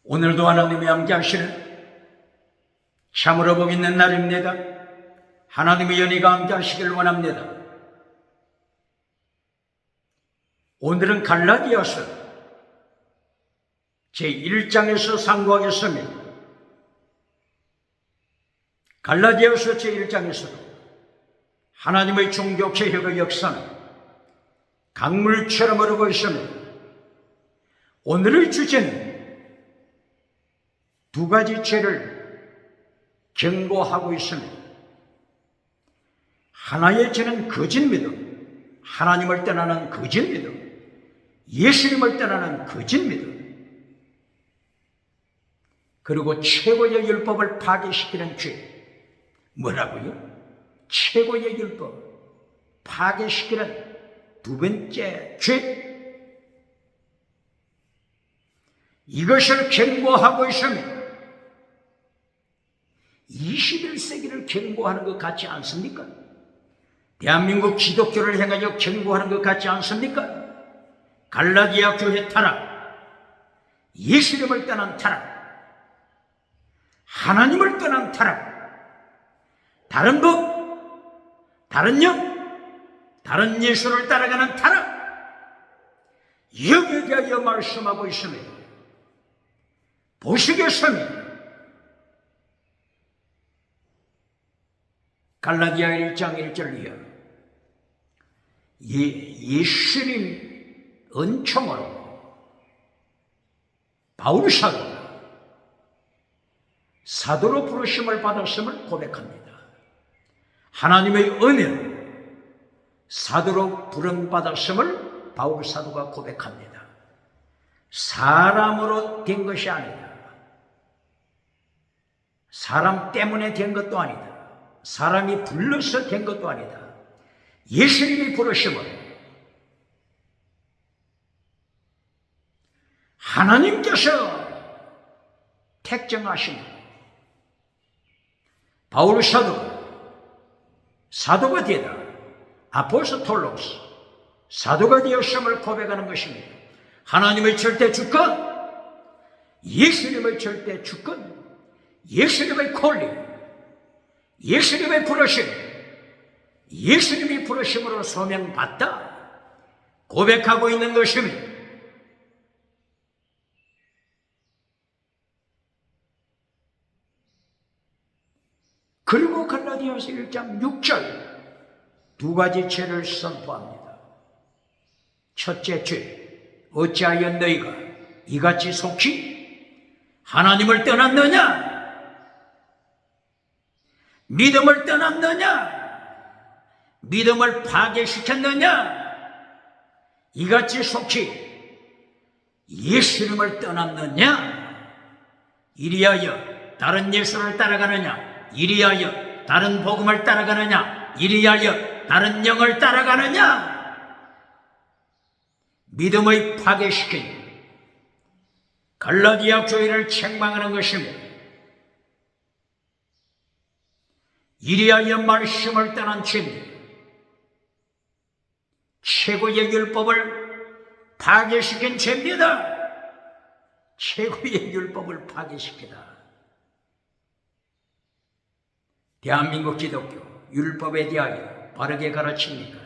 오늘도 하나님이 함께 하시는 참으로 복 있는 날입니다. 하나님의 연희가 함께 하시길 원합니다. 오늘은 갈라디아서 제1장에서 상고하겠습니다. 갈라디아서 제1장에서 하나님의 종교개혁의 역사는 강물처럼 흐르고 있습니다. 오늘의 주제는 두 가지 죄를 경고하고 있습니다. 하나의 죄는 거짓 믿음, 하나님을 떠나는 거짓 믿음, 예수님을 떠나는 거짓 믿음, 그리고 최고의 율법을 파괴시키는 죄. 뭐라고요? 최고의 율법 파괴시키는 두 번째 죄. 이것을 경고하고 있습니다. 21세기를 경고하는 것 같지 않습니까? 대한민국 기독교를 향하여 경고하는 것 같지 않습니까? 갈라디아 교회 타락, 예수님을 떠난 타락, 하나님을 떠난 타락, 다른 법, 다른 영, 다른 예수를 따라가는 타락, 여기에 대하여 말씀하고 있습니다. 보시겠습니다. 갈라디아 1장 1절 이하 예수님 은총으로 바울 사도로 부르심을 받았음을 고백합니다. 하나님의 은혜로 사도로 부름받았음을 바울 사도가 고백합니다. 사람으로 된 것이 아니다. 사람 때문에 된 것도 아니다. 사람이 불러서 된 것도 아니다. 예수님이 부르심을 하나님께서 택정하신 바울 사도가 되다 아포스톨로스 사도가 되었음을 고백하는 것입니다. 하나님의 절대 주권, 예수님의 절대 주권, 예수님의 콜링, 예수님의 부르심, 예수님이 부르심으로 소명받다 고백하고 있는 것입니다. 그리고 갈라디아서 1장 6절 두 가지 죄를 선포합니다. 첫째 죄, 어찌하여 너희가 이같이 속히 하나님을 떠났느냐? 믿음을 떠났느냐? 믿음을 파괴시켰느냐? 이같이 속히 예수님을 떠났느냐? 이리하여 다른 예수를 따라가느냐? 이리하여 다른 복음을 따라가느냐? 이리하여 다른 영을 따라가느냐? 믿음의 파괴시킨 갈라디아 교회를 책망하는 것입니다. 이리하여 말씀을 떠난 죄입니다. 최고의 율법을 파괴시킨 죄입니다. 최고의 율법을 파괴시키다. 대한민국 기독교 율법에 대하여 바르게 가르칩니까?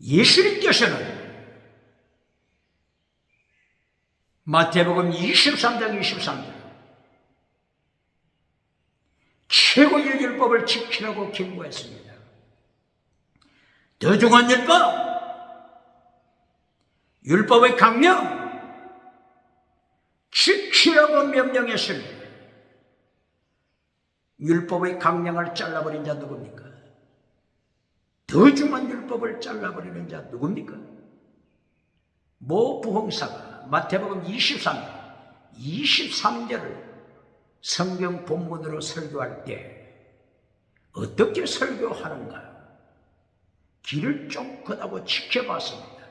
예수님께서는 마태복음 23장 23절 최고의 율법을 지키라고 경고했습니다. 더 중한 율법의 강령 지키라고 명령했습니다. 율법의 강령을 잘라버린 자 누굽니까? 더 중한 율법을 잘라버리는 자 누굽니까? 모 부흥사가 마태복음 23절을 성경 본문으로 설교할 때 어떻게 설교하는가? 길을 쫓겨나고 지켜봤습니다.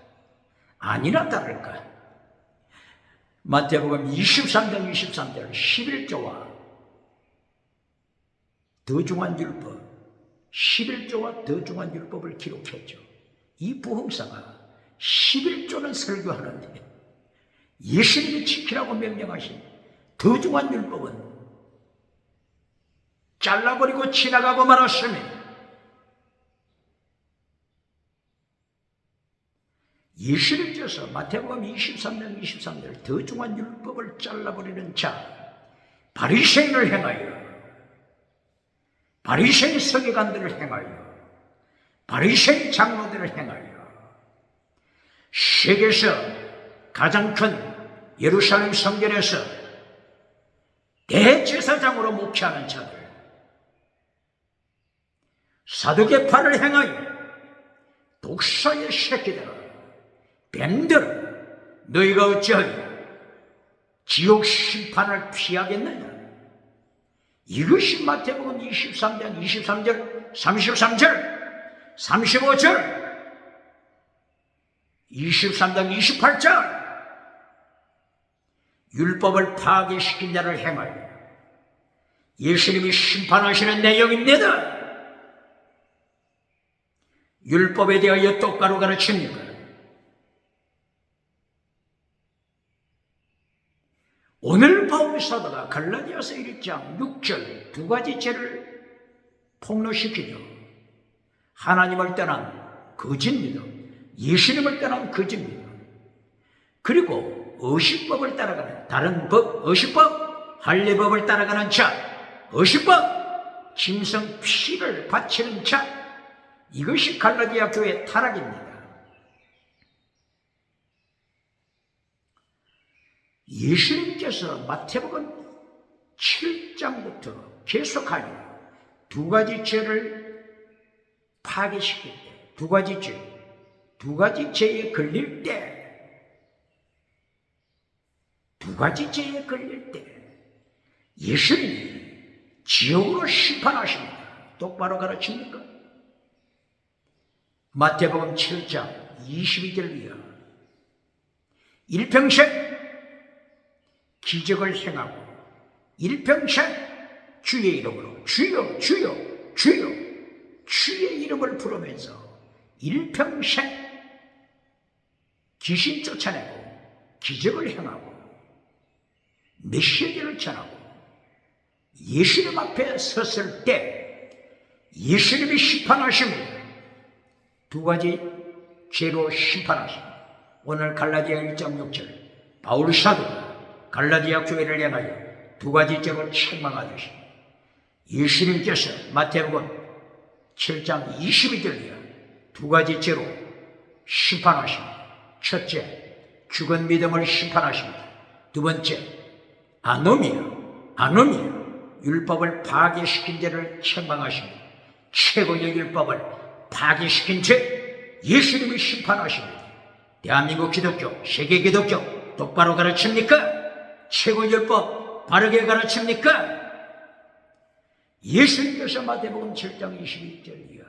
아니나 다를까? 마태복음 23장 23절 11조와 더 중한 율법 11조와 더 중한 율법을 기록했죠. 이 부흥사가 11조는 설교하는데 예수님이 지키라고 명령하신 더 중한 율법은 잘라버리고 지나가고 말았습니다. 예수님께서 마태복음 23장 23절 더 중한 율법을 잘라버리는 자 바리새인을 행하여 바리새인 서기관들을 행하여 바리새인 장로들을 행하여 세계에서 가장 큰 예루살렘 성전에서 대제사장으로 목회하는 자들 사두개파를 행하여 독사의 새끼들아 뱀들아 너희가 어찌하여 지옥 심판을 피하겠느냐. 이것이 마태복음 23장 23절 33절 35절 23장 28절 율법을 파괴시킨 자를 행하여 예수님이 심판하시는 내용입니다. 율법에 대하여 똑바로 가르칩니까? 오늘 바울 사도가 갈라디아서 1장 6절 두 가지 죄를 폭로시키죠. 하나님을 떠난 거짓입니다. 예수님을 떠난 거짓입니다. 그리고 어식법을 따라가는 다른 법, 어식법, 할례법을 따라가는 자, 어식법, 짐승 피를 바치는 자, 이것이 갈라디아 교회의 타락입니다. 예수님께서 마태복음 7장부터 계속하여 두 가지 죄를 파괴시킬 때, 두 가지 죄에 걸릴 때, 두 가지 죄에 걸릴 때 예수님이 지옥으로 심판하십니다. 똑바로 가르칩니까? 마태복음 7장 22절 이하 일평생 기적을 행하고 일평생 주의 이름으로 주여 주여 주여 주의 이름을 부르면서 일평생 귀신 쫓아내고 기적을 행하고 메시지를 전하고 예수님 앞에 섰을 때 예수님이 심판하십니다. 두 가지 죄로 심판하십니다. 오늘 갈라디아 1장 6절 바울 사도가 갈라디아 교회를 향하여 두 가지 죄를 책망하듯이 예수님께서 마태복음 7장 22절이야 두 가지 죄로 심판하십니다. 첫째, 죽은 믿음을 심판하십니다. 두 번째, 아노미아 율법을 파괴시킨 죄를 책망하십니다. 최고의 율법을 파괴시킨 죄 예수님이 심판하십니다. 대한민국 기독교, 세계 기독교 똑바로 가르칩니까? 최고율법 바르게 가르칩니까? 예수님께서 마태복음 7장 22절이야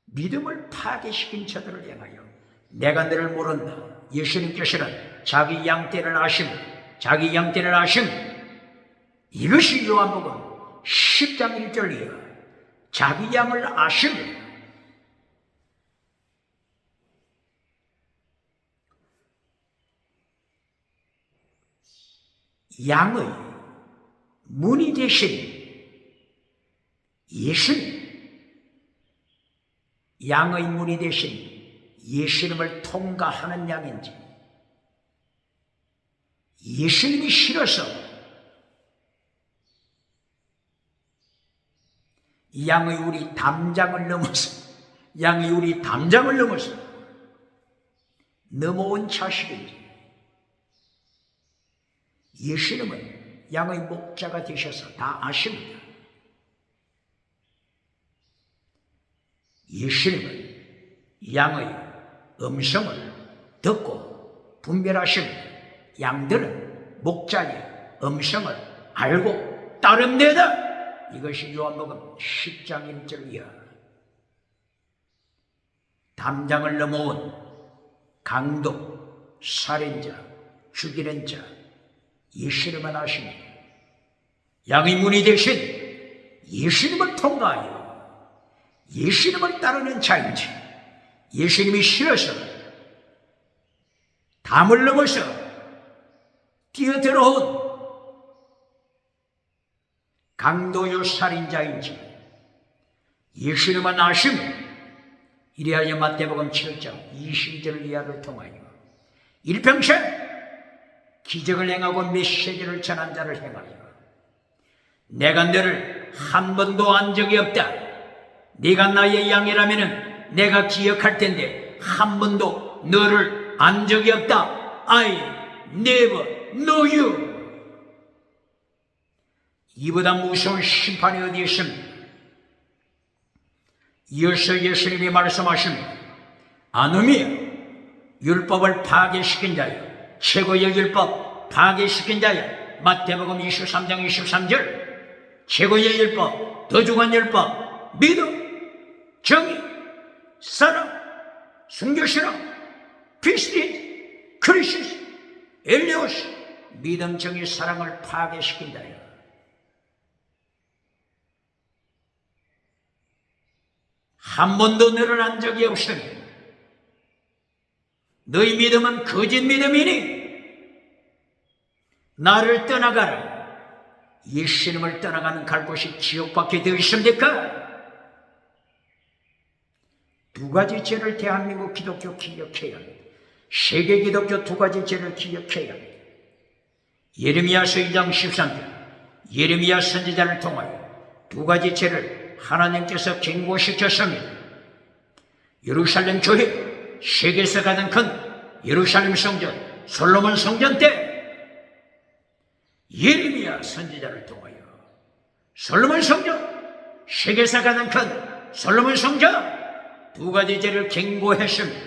믿음을 파괴시킨 자들을 향하여 내가 너를 모른다. 예수님께서는 자기 양떼를 아십니다. 자기 양떼를 아십니다. 이것이 요한복음 10장 1절이야 자기 양을 아십니다. 양의 문이 되신 예수님, 양의 문이 되신 예수님을 통과하는 양인지 예수님이 싫어서 양의 우리 담장을 넘어서 넘어온 자식인지 예수님은 양의 목자가 되셔서 다 아십니다. 예수님은 양의 음성을 듣고 분별하십니다. 양들은 목자의 음성을 알고 따릅니다. 이것이 요한복음 10장 1절이야. 담장을 넘어온 강도, 살인자, 죽이는 자 예수님만 아십니다. 양의 문이 되신 예수님을 통과하여 예수님을 따르는 자인지 예수님이 싫어서 담을 넘어서 뛰어들어온 강도요 살인자인지 예수님은 아시면 이리하여 마태복음 7장 22절 이하를 통하여 일평생 기적을 행하고 메시지를 전한 자를 행하여 내가 너를 한 번도 안 적이 없다. 네가 나의 양이라면 내가 기억할 텐데 한 번도 너를 안 적이 없다. I never know you. 이보다 무서운 심판이 어디 있습니까? 이어서 예수님이 말씀하십니다. 아노미야, 율법을 파괴시킨 자여, 최고의 율법 파괴시킨 자여, 마태복음 23장 23절, 최고의 율법, 더 중한 율법, 믿음, 정의, 사랑, 순교신앙, 피스티, 크리시스, 엘리오스, 믿음, 정의, 사랑을 파괴시킨 자여. 한 번도 너를 안 적이 없으니 너희 믿음은 거짓 믿음이니 나를 떠나가라. 예수님을 떠나가는 갈 곳이 지옥밖에 되어 있습니까? 두 가지 죄를 대한민국 기독교 기억해야 합니다. 세계 기독교 두 가지 죄를 기억해야 합니다. 예레미야서 2장 13절, 예레미야 선지자를 통하여 두 가지 죄를 하나님께서 경고시켰습니다. 예루살렘 교회, 세계에서 가장 큰 예루살렘 성전, 솔로몬 성전 때 예레미야 선지자를 통하여 솔로몬 성전, 세계에서 가장 큰 솔로몬 성전 두 가지 죄를 경고했습니다.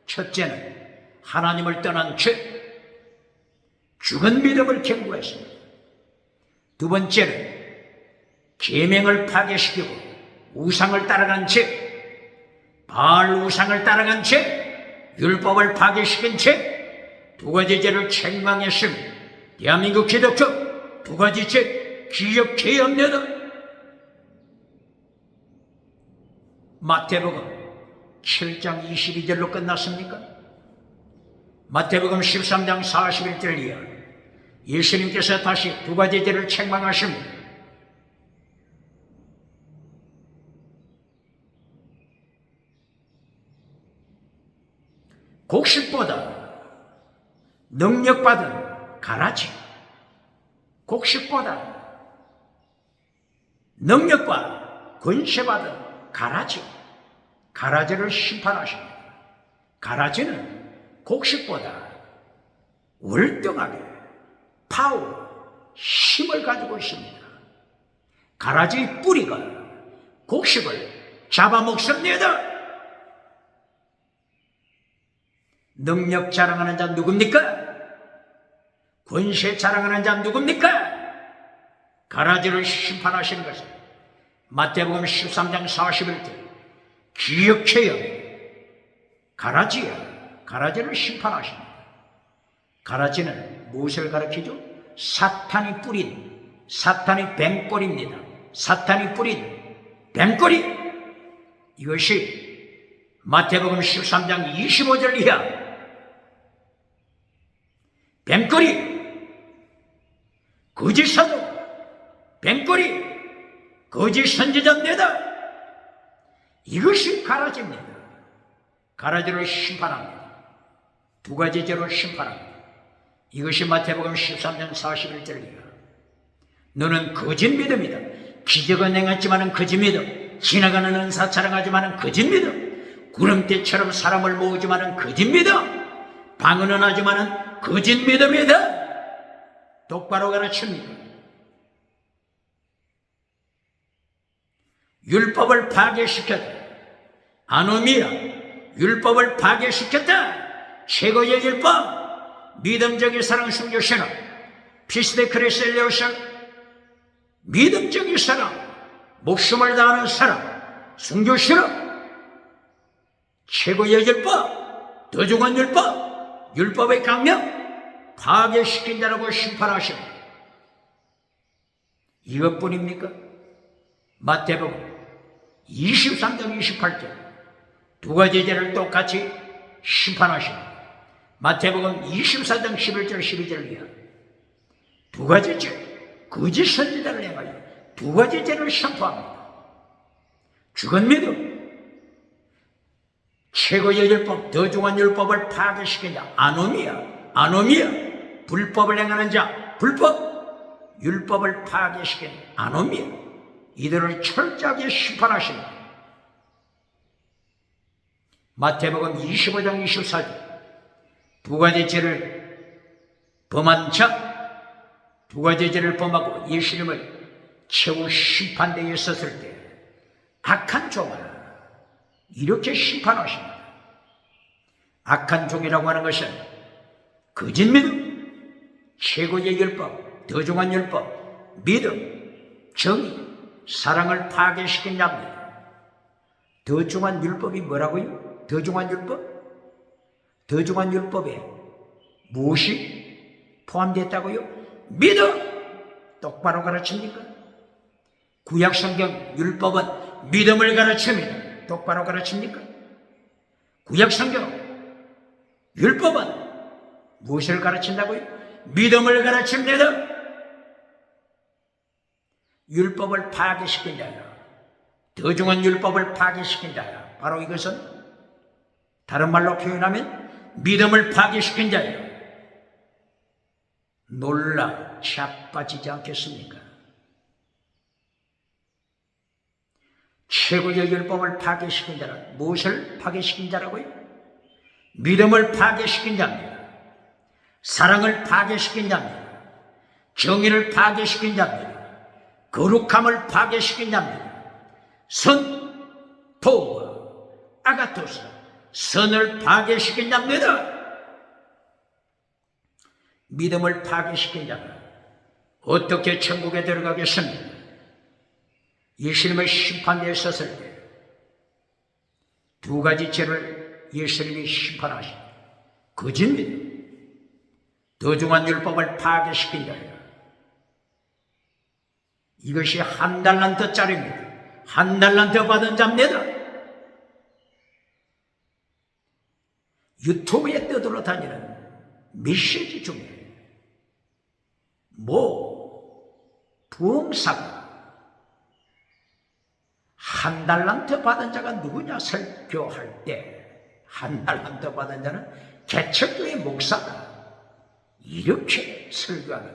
첫째는 하나님을 떠난 죄, 죽은 믿음을 경고했습니다. 두 번째는 계명을 파괴시키고 우상을 따라간 죄, 바알 우상을 따라간 죄, 율법을 파괴시킨 죄, 두 가지 죄를 책망했습니다. 대한민국 기독교 두 가지 죄 기억해야 합니다. 마태복음 7장 22절로 끝났습니까? 마태복음 13장 41절 이하 예수님께서 다시 두 가지 죄를 책망하십니다. 곡식보다 능력받은 가라지, 곡식보다 능력과 권세받은 가라지, 가라지를 심판하십니다. 가라지는 곡식보다 월등하게 파워, 힘을 가지고 있습니다. 가라지의 뿌리가 곡식을 잡아먹습니다. 능력 자랑하는 자 누굽니까? 권세 자랑하는 자 누굽니까? 가라지를 심판하시는 것은 마태복음 13장 41절 기억해요. 가라지야, 가라지를 심판하십니다. 가라지는 무엇을 가리키죠? 사탄이 뿌린, 사탄이 뱀꼬리입니다. 사탄이 뿌린 뱀꼬리. 이것이 마태복음 13장 25절 이하 뱀꼬리, 거짓 사도, 뱀꼬리, 거짓 선지자입니다. 이것이 가라지입니다. 가라지를 심판합니다. 두 가지 죄로 심판합니다. 이것이 마태복음 13장 41절이야. 너는 거짓 믿음이다. 기적은 행했지만은 거짓 믿음, 지나가는 은사 자랑하지만은 거짓 믿음, 구름대처럼 사람을 모으지만은 거짓 믿음, 방언은 하지만은 거짓 믿음이다. 똑바로 가르칩니다. 율법을 파괴시켰다. 아노미야, 율법을 파괴시켰다. 최고의 율법, 믿음적인 사랑, 순교신앙, 피스데 크레셀레오사, 믿음적인 사랑, 목숨을 다하는 사랑, 순교신앙, 최고의 율법, 더 중한 율법, 율법의 강령 파괴시킨다라고 심판하십니다. 이것뿐입니까? 마태복음 23장 28절 두 가지 죄를 똑같이 심판하십니다. 마태복음 24장 11절 12절이야. 두 가지 죄, 거짓 선지자를 행하여 두 가지 죄를 선포합니다. 죽은 믿음, 최고의 율법, 더 중한 율법을 파괴시킨다. 아노미야. 불법을 행하는 자, 불법, 율법을 파괴시킨 아노미야. 이들을 철저하게 심판하십니다. 마태복음 25장 24절. 두 가지 죄를 범한 자, 두 가지 죄를 범하고 예수님을 최후 심판대에 있었을 때 악한 종을 이렇게 심판하십니다. 악한 종이라고 하는 것은 거짓 믿음, 최고의 율법, 더 중한 율법, 믿음, 정의, 사랑을 파괴시킨 자입니다. 더 중한 율법이 뭐라고요? 더 중한 율법? 더 중한 율법에 무엇이 포함되었다고요? 믿음! 똑바로 가르칩니까? 구약성경 율법은 믿음을 가르칩니다. 똑바로 가르칩니까? 구약성경 율법은 무엇을 가르친다고요? 믿음을 가르칩니다. 율법을 파괴시킨 자야, 더 중한 율법을 파괴시킨 자야, 바로 이것은 다른 말로 표현하면 믿음을 파괴시킨 자야. 놀라 자빠지지 않겠습니까? 최고의 율법을 파괴시킨 자는 무엇을 파괴시킨 자라고요? 믿음을 파괴시킨 자입니다. 사랑을 파괴시킨 자입니다. 정의를 파괴시킨 자입니다. 거룩함을 파괴시킨 자입니다. 선, 도와, 아가토스, 선을 파괴시킨 자입니다. 믿음을 파괴시킨 자가 어떻게 천국에 들어가겠습니까? 예수님의 심판대에 섰을 때 두 가지 죄를 예수님이 심판하십니다. 거짓 믿음, 더 중한 율법을 파괴시킨 자예요. 이것이 한 달란트짜리입니다. 한 달란트 받은 자입니다. 유튜브에 떠돌아 다니는 메시지 중에 부흥사가 한 달란트 받은 자가 누구냐 설교할 때 한 달란트 받은 자는 개척교회 목사가 이렇게 설교하는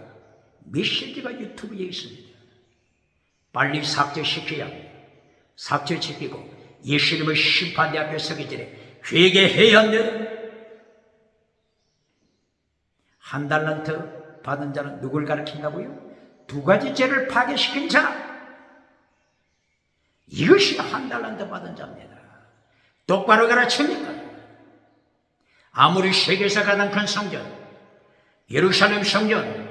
메시지가 유튜브에 있습니다. 빨리 삭제시켜야 합니다. 삭제시키고 예수님의 심판대 앞에 서기 전에 회개해야 합니다. 한 달란트 받은 자는 누굴 가르친다고요? 두 가지 죄를 파괴시킨 자. 이것이 한 달란트 받은 자입니다. 똑바로 가르칩니까? 아무리 세계에서 가장 큰 성전, 예루살렘 성전,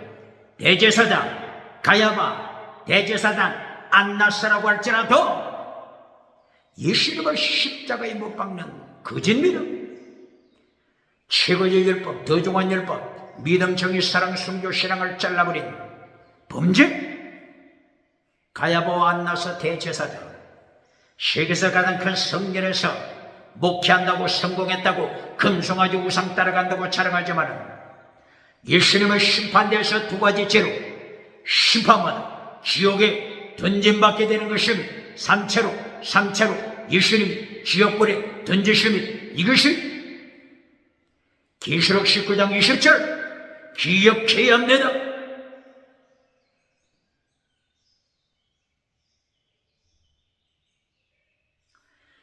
대제사장, 가야바, 대제사장, 안나스라고 할지라도 예수님을 십자가에 못 박는 거짓 믿음, 최고의 율법, 더 중한 율법, 믿음, 정의, 사랑, 순교, 신앙을 잘라버린 범죄, 가야바와 안나스 대제사장, 세계에서 가장 큰 성전에서 목회한다고 성공했다고 금송아지 우상 따라간다고 자랑하지만 예수님의 심판대에서 두 가지 죄로 심판받아 지옥에 던짐받게 되는 것입니다. 삼체로 예수님 지옥불에 던지심이 이것이 계시록 19장 20절 기억해야 합니다.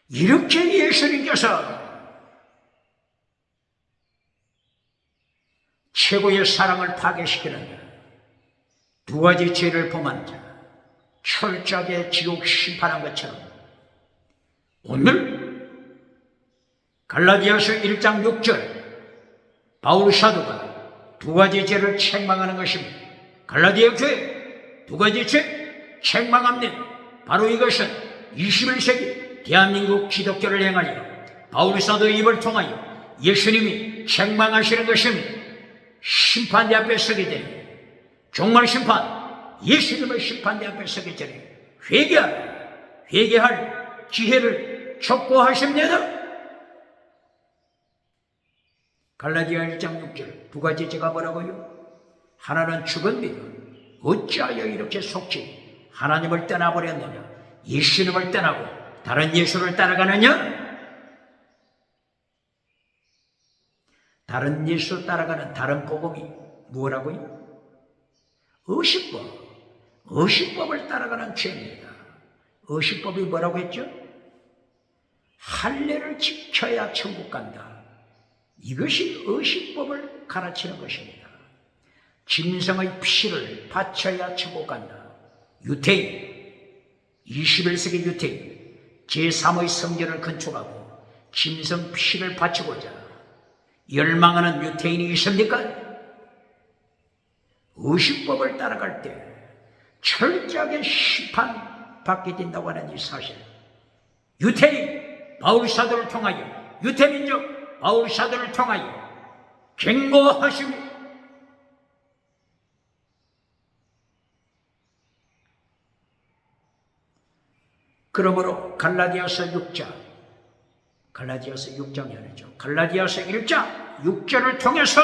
이렇게 예수님께서 최고의 사랑을 파괴시키는 두 가지 죄를 범한 자 철저하게 지옥 심판한 것처럼 오늘 갈라디아서 1장 6절 바울 사도가 두 가지 죄를 책망하는 것입니다. 갈라디아 교회 두 가지 죄 책망합니다. 바로 이것은 21세기 대한민국 기독교를 행하여 바울 사도의 입을 통하여 예수님이 책망하시는 것입니다. 심판대 앞에 서기 전에 종말 심판, 예수님의 심판대 앞에 서기 전에 회개할 기회를 촉구하십니다. 갈라디아 1장 6절 두 가지 제가 뭐라고요? 하나는 죽은 믿음. 어찌하여 이렇게 속지 하나님을 떠나버렸느냐? 예수님을 떠나고 다른 예수를 따라가느냐? 다른 예수 따라가는 다른 복음이 뭐라고요? 의식법. 의식법을 따라가는 죄입니다. 의식법이 뭐라고 했죠? 할례를 지켜야 천국 간다. 이것이 의식법을 가르치는 것입니다. 짐승의 피를 바쳐야 천국 간다. 유태인, 21세기 유태인, 제3의 성전을 건축하고 짐승 피를 바치고자 열망하는 유태인이 있습니까? 의식법을 따라갈 때 철저하게 심판받게 된다고 하는 이 사실. 유태인, 바울사도를 통하여, 유태민족, 바울사도를 통하여 경고하시고 그러므로 갈라디아서 6장, 갈라디아서 6장이 아니죠. 갈라디아서 1장 6절을 통해서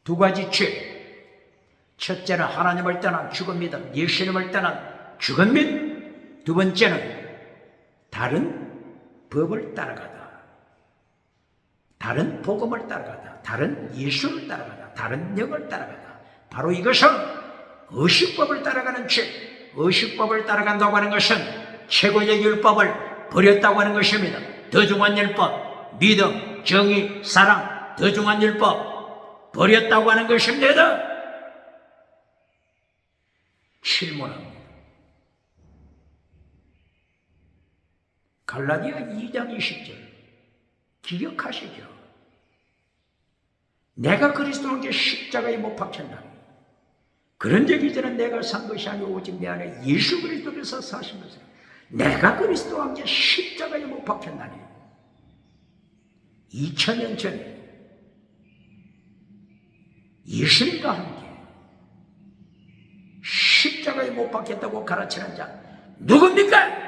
두 가지 죄. 첫째는 하나님을 떠난 죽은 믿음, 예수님을 떠난 죽은 믿음. 두 번째는 다른 법을 따라가다. 다른 복음을 따라가다. 다른 예수를 따라가다. 다른 영을 따라가다. 바로 이것은 의식법을 따라가는 죄. 의식법을 따라간다고 하는 것은 최고의 율법을 버렸다고 하는 것입니다. 더 중한 율법, 믿음, 정의, 사랑, 더 중한 율법 버렸다고 하는 것입니다. 질문합니다. 갈라디아 2장 20절 기억하시죠? 내가 그리스도와 함께 십자가에 못 박혔나니 그런 적이 전에 내가 산 것이 아니고 오직 내 안에 예수 그리스도께서 사신 것을 내가 그리스도와 함께 십자가에 못 박혔나니 2000년 전에 예수님과 함께 십자가에 못 박혔다고 가르치는 자 누굽니까?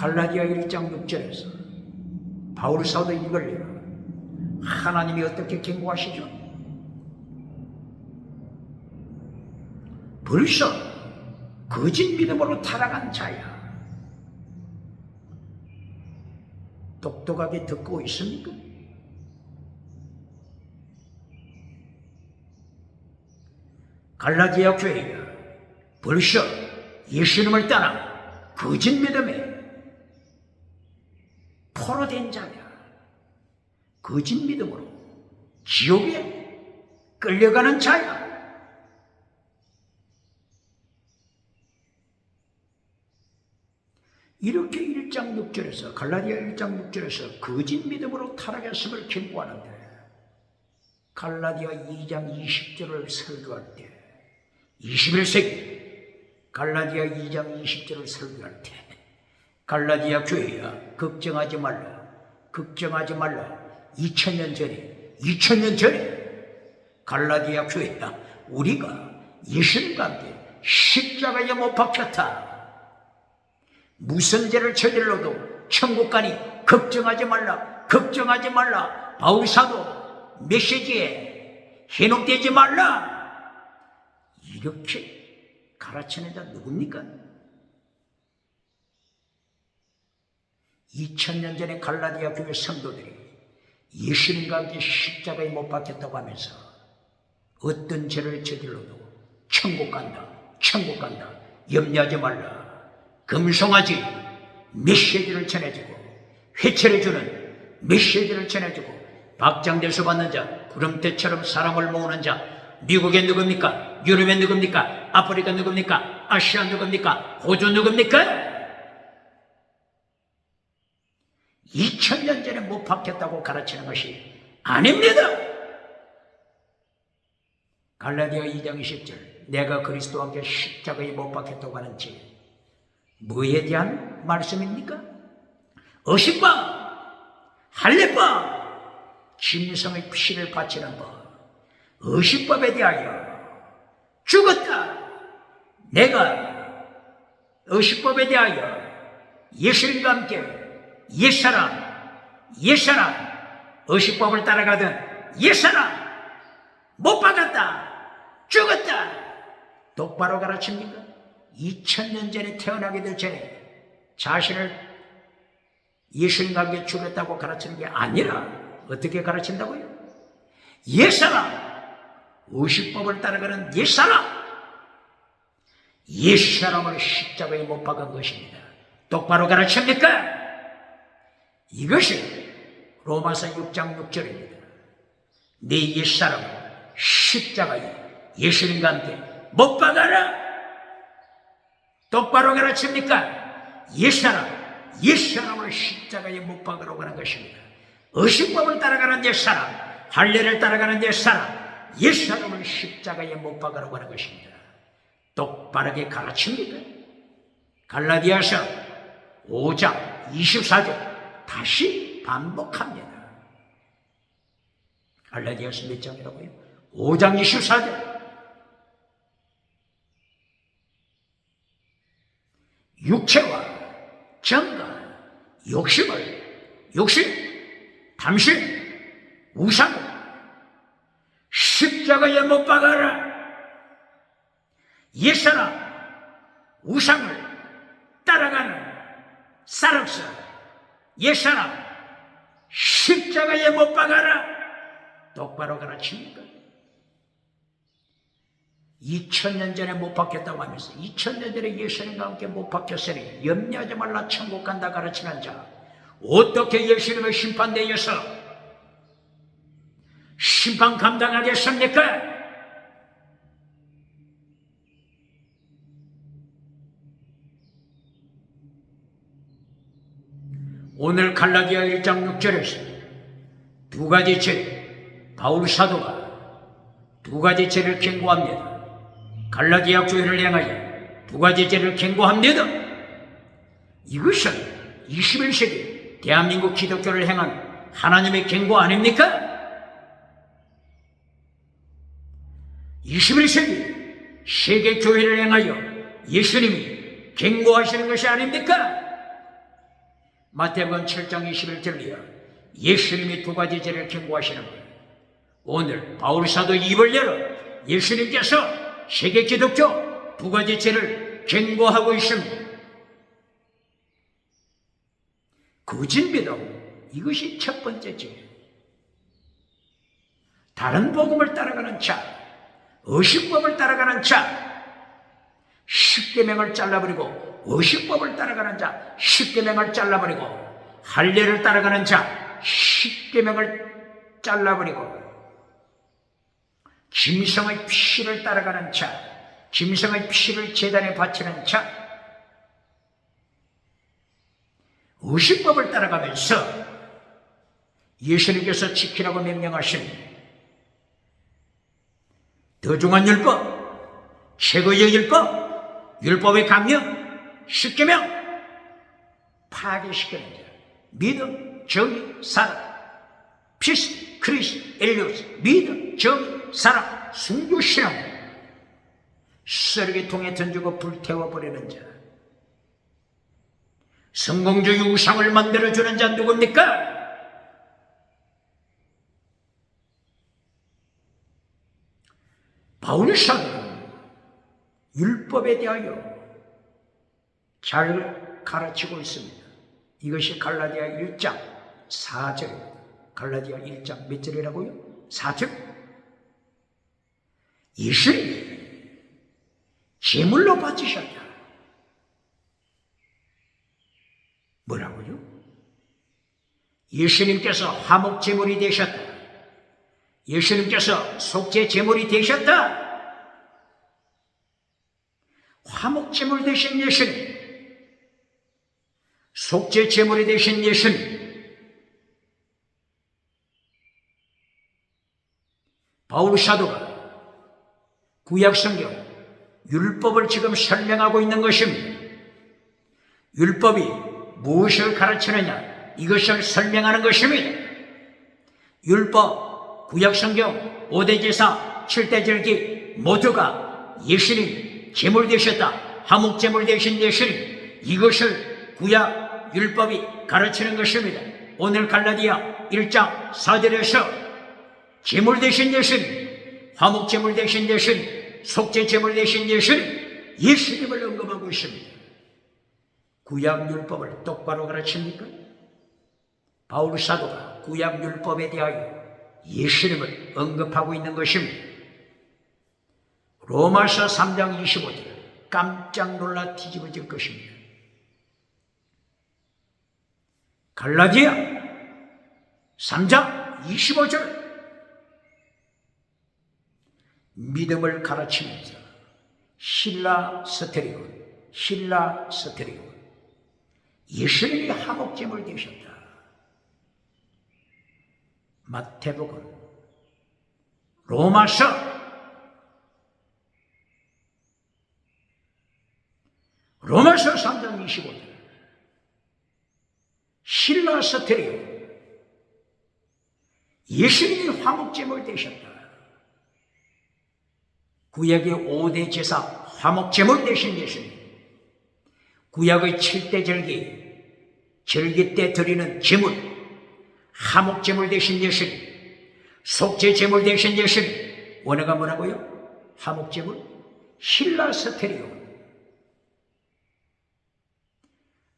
갈라디아 1장 6절에서 바울 사도 이걸요. 하나님이 어떻게 경고하시죠? 벌써 거짓 믿음으로 타락한 자야. 똑똑하게 듣고 있습니까? 갈라디아 교회가 벌써 예수님을 떠나 거짓 믿음에 포로된 자야. 거짓 믿음으로 지옥에 끌려가는 자야. 이렇게 1장 6절에서 갈라디아 1장 6절에서 거짓 믿음으로 타락했음을 경고하는데 갈라디아 2장 20절을 설교할 때 21세기 갈라디아 2장 20절을 설교할 때 갈라디아 교회야 걱정하지 말라. 걱정하지 말라. 2000년 전에 갈라디아 교회야 우리가 예수님과 함께 십자가에 못 박혔다. 무슨 죄를 저질러도 천국 가니 걱정하지 말라. 걱정하지 말라. 바울 사도 메시지에 현혹되지 말라. 이렇게 가르치는 자 누굽니까? 2000년 전에 갈라디아 교회 성도들이 예수님과 함께 십자가에 못 박혔다고 하면서 어떤 죄를 저질러도 천국 간다. 천국 간다. 염려하지 말라. 금송아지 메시지를 전해주고 회초해주는 메시지를 전해주고 박장대소 받는 자 구름대처럼 사람을 모으는 자 미국에 누굽니까? 유럽에 누굽니까? 아프리카 누굽니까? 아시아 누굽니까? 호주 누굽니까? 2000년 전에 못 박혔다고 가르치는 것이 아닙니다. 갈라디아 2장 20절 내가 그리스도와 함께 십자가에 못 박혔다고 하는 죄 뭐에 대한 말씀입니까? 의식법, 할례법, 짐승의 피를 바치는 법 의식법에 대하여 죽었다. 내가 의식법에 대하여 예수님과 함께 옛사람 의식법을 따라가던 옛사람 못 박았다, 죽었다 똑바로 가르칩니까? 2000년 전에 태어나기 전에 자신을 예수님과 함께 죽였다고 가르치는 게 아니라 어떻게 가르친다고요? 옛사람, 의식법을 따라가는 옛사람을 십자가에 못 박은 것입니다. 똑바로 가르칩니까? 이것이 로마서 6장 6절입니다. 네 옛사람을 십자가에 예수님과 함께 못 박아라. 똑바로 가르칩니까? 옛사람을 십자가에 못 박으라고 하는 것입니다. 의식법을 따라가는 옛사람, 할례를 따라가는 옛사람을 십자가에 못 박으라고 하는 것입니다. 똑바르게 가르칩니다. 갈라디아서 5장 24절 다시 반복합니다. 갈라디아서 몇 장이라고요? 5장 24절. 육체와 정과 욕심, 탐심, 우상을 십자가에 못 박아라. 옛사람, 우상을 따라가는 사람서 옛사람 십자가에 못 박아라. 똑바로 가르칩니까? 2000년 전에 못 박혔다고 하면서 2000년 전에 예수님과 함께 못 박혔으니 염려하지 말라 천국 간다 가르치는 자 어떻게 예수님의 심판대에서 심판 감당하겠습니까? 오늘 갈라디아 1장 6절에서 두 가지 죄, 바울 사도가 두 가지 죄를 경고합니다. 갈라디아 교회를 향하여 두 가지 죄를 경고합니다. 이것은 21세기 대한민국 기독교를 향한 하나님의 경고 아닙니까? 21세기 세계 교회를 향하여 예수님이 경고하시는 것이 아닙니까? 마태복음 7장 21절이요. 예수님이 두 가지 죄를 경고하시는 거예요. 오늘 바울 사도 입을 열어 예수님께서 세계 기독교 두 가지 죄를 경고하고 있습니다. 거짓 믿음, 이것이 첫 번째 죄. 다른 복음을 따라가는 자, 의식법을 따라가는 자, 십계명을 잘라버리고 의식법을 따라가는 자, 십계명을 잘라버리고 할례를 따라가는 자, 십계명을 잘라버리고 짐승의 피를 따라가는 자, 짐승의 피를 제단에 바치는 자, 의식법을 따라가면서 예수님께서 지키라고 명령하신 더 중한 율법, 최고의 율법, 율법의 강령, 십계명 파괴시키는 자, 믿음, 정의, 사랑, 피스, 크리스, 엘리오스, 믿음, 정의, 사랑, 순교, 신앙, 쓰레기통에 던지고 불태워버리는 자, 성공주의 우상을 만들어주는 자 누굽니까? 바울 사도는 율법에 대하여 잘 가르치고 있습니다. 이것이 갈라디아 1장 4절입니다. 갈라디아 1장 몇 절이라고요? 4절. 예수님이 제물로 바치셨다. 뭐라고요? 예수님께서 화목제물이 되셨다. 예수님께서 속죄제물이 되셨다. 화목제물 되신 예수님, 속죄제물이 되신 예수님, 바울 사도가 구약성경 율법을 지금 설명하고 있는 것입니다. 율법이 무엇을 가르치느냐, 이것을 설명하는 것입니다. 율법, 구약성경, 5대 제사, 7대 절기 모두가 예수님 제물 되셨다. 화목제물 되신 예수님, 이것을 구약 율법이 가르치는 것입니다. 오늘 갈라디아 1장 4절에서 제물 되신 예수님, 화목제물 되신 예수님, 속죄제물 되신 예수님, 예수님을 언급하고 있습니다. 구약 율법을 똑바로 가르칩니까? 바울 사도가 구약 율법에 대하여 예수님을 언급하고 있는 것입니다. 로마서 3장 25절 깜짝 놀라 뒤집어질 것입니다. 갈라디아 3장 25절 믿음을 가르치면서 신라 스테리온 예수님이 화목제물 되셨다. 마태복음 로마서 3장 25절 신라 스테리온 예수님이 화목제물 되셨다. 구약의 5대 제사 화목제물 되신 예수님, 구약의 7대 절기 때 드리는 제물 화목제물 되신 예수님, 속죄제물 되신 예수님, 원어가 뭐라고요? 화목제물 신라 스테리온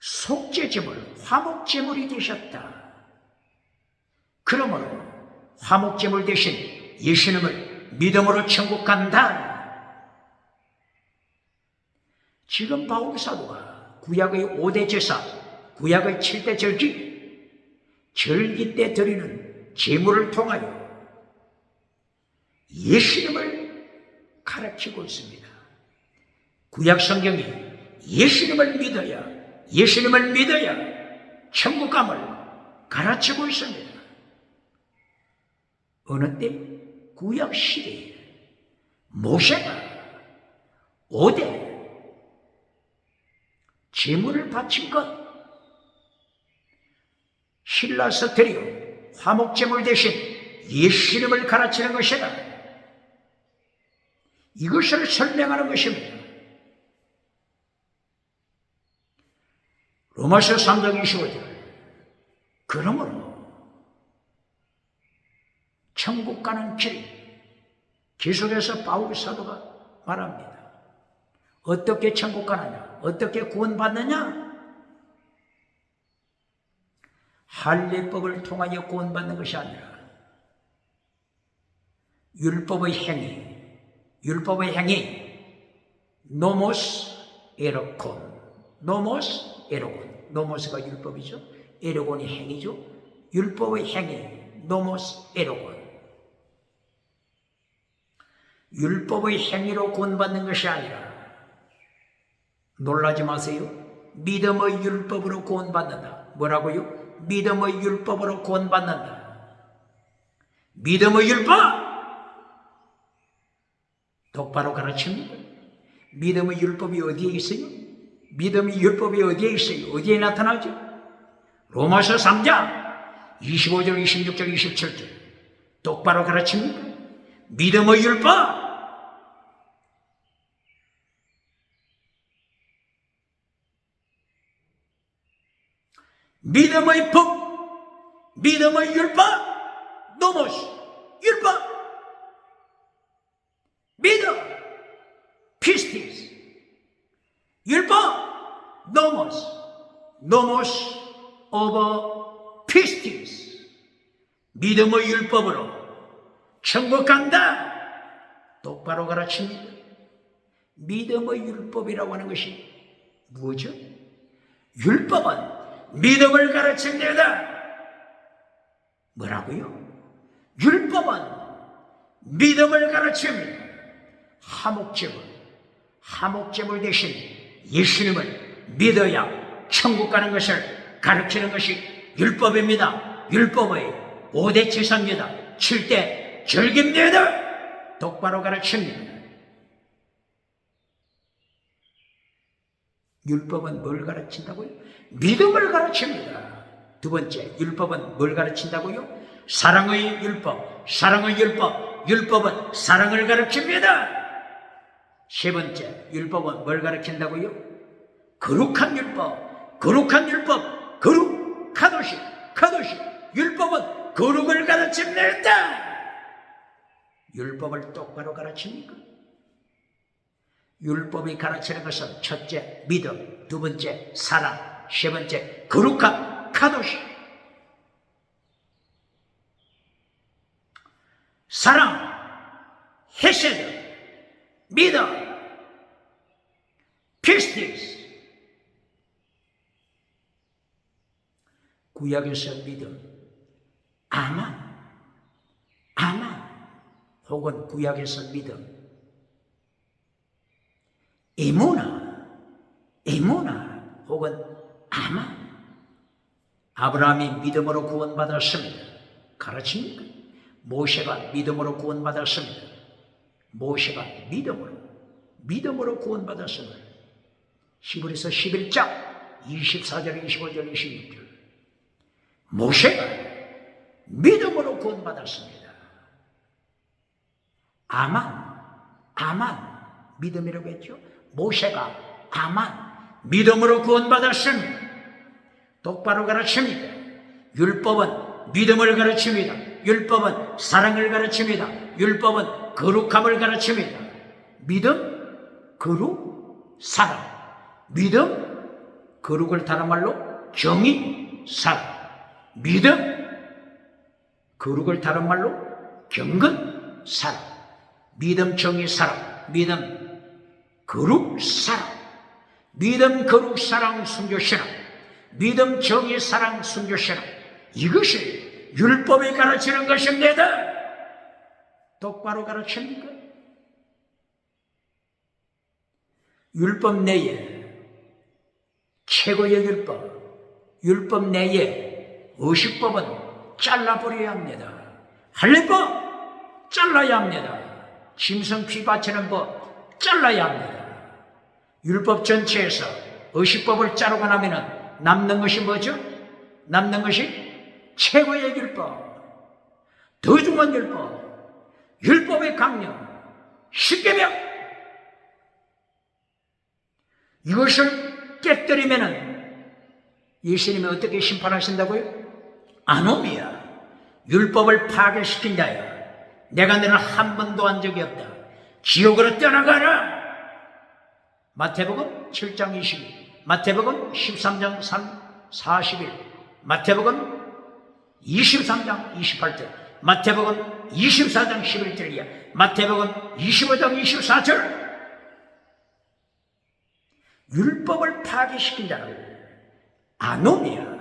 속죄제물 화목제물이 되셨다. 그러므로 화목제물 대신 예수님을 믿음으로 천국 간다. 지금 바울 사도가 구약의 5대 제사, 구약의 7대 절기 때 드리는 제물을 통하여 예수님을 가르치고 있습니다. 구약 성경이 예수님을 믿어야 천국감을 가르치고 있습니다. 어느 때? 구약 시대에 모세가 5대 제물을 바친 것, 신라 스테리온 화목제물 대신 예수님을 가르치는 것이다. 이것을 설명하는 것입니다. 로마서 3장 25절 그러므로 천국 가는 길, 계속해서 바울 사도가 말합니다. 어떻게 천국 가느냐? 어떻게 구원받느냐? 할례법을 통하여 구원받는 것이 아니라 율법의 행위 노모스 에로콘, 노모스가 율법이죠. 에로곤이 행위죠. 율법의 행위 노모스 에로곤, 율법의 행위로 구원받는 것이 아니라, 놀라지 마세요. 믿음의 율법으로 구원받는다. 뭐라고요? 믿음의 율법으로 구원받는다. 믿음의 율법! 똑바로 가르칩니다. 믿음의 율법이 어디에 있어요? 믿음의 율법이 어디에 있어요? 어디에 나타나죠? 로마서 3장 25절, 26절, 27절 똑바로 가르칩니다. 믿음의 율법! 믿음의 법, 믿음의 율법, 노모스, 율법, 믿음, 피스티스, 율법, 노모스, 오버, 피스티스, 믿음의 율법으로 천국 간다. 똑바로 가르칩니다. 믿음의 율법이라고 하는 것이 무엇이죠? 율법은 믿음을 가르친다. 뭐라고요? 율법은 믿음을 가르칩니다. 화목제물 대신 예수님을 믿어야 천국 가는 것을 가르치는 것이 율법입니다. 율법의 5대 제사입니다. 7대 절기입니다. 똑바로 가르칩니다. 율법은 뭘 가르친다고요? 믿음을 가르칩니다. 두 번째, 율법은 뭘 가르친다고요? 사랑의 율법, 율법은 사랑을 가르칩니다. 세 번째, 율법은 뭘 가르친다고요? 거룩한 율법, 거룩한 율법, 거룩, 카도시, 카도시. 율법은 거룩을 가르칩니다. 율법을 똑바로 가르칩니까? 율법이 가르치는 것은 첫째, 믿음, 두 번째, 사랑, 세 번째, 거룩한 카도시. 사랑, 헤세드, 믿음, 피스티스. 구약에서 믿음, 아만, 아만, 혹은 구약에서 믿음, 에모나, 에모나, 혹은 아만. 아브라함이 믿음으로 구원받았습니다. 가르칩니까? 모세가 믿음으로 구원받았습니다. 모세가 믿음으로 구원받았습니다. 히브리서 11장 24절, 25절, 26절. 모세가 믿음으로 구원받았습니다. 아만, 믿음이라고 했죠. 모세가 아만, 믿음으로 구원받았습니다. 똑바로 가르칩니다. 율법은 믿음을 가르칩니다. 율법은 사랑을 가르칩니다. 율법은 거룩함을 가르칩니다. 믿음, 거룩, 사랑. 믿음, 거룩을 다른 말로 정의, 사랑. 믿음, 거룩을 다른 말로 경건, 사랑. 믿음, 정의, 사랑. 믿음, 거룩, 사랑. 믿음, 거룩, 사랑, 순교, 신앙. 믿음, 정의, 사랑, 순교, 신앙. 이것이 율법이 가르치는 것입니다. 똑바로 가르칩니까? 율법 내에 최고의 율법 내에 의식법은 잘라버려야 합니다. 할례법 잘라야 합니다. 짐승 피 바치는 법 잘라야 합니다. 율법 전체에서 의식법을 자르고 나면 남는 것이 뭐죠? 남는 것이 최고의 율법, 더 중요한 율법의 강령, 십계명. 이것을 깨뜨리면은 예수님이 어떻게 심판하신다고요? 아노미야, 율법을 파괴시킨 자야. 내가 너를 한 번도 한 적이 없다. 지옥으로 떠나가라. 마태복음 7장 22, 마태복음 13장 41, 마태복음 23장 28절, 마태복음 24장 11절이야. 마태복음 25장 24절. 율법을 파괴시킨 자를 아노미야,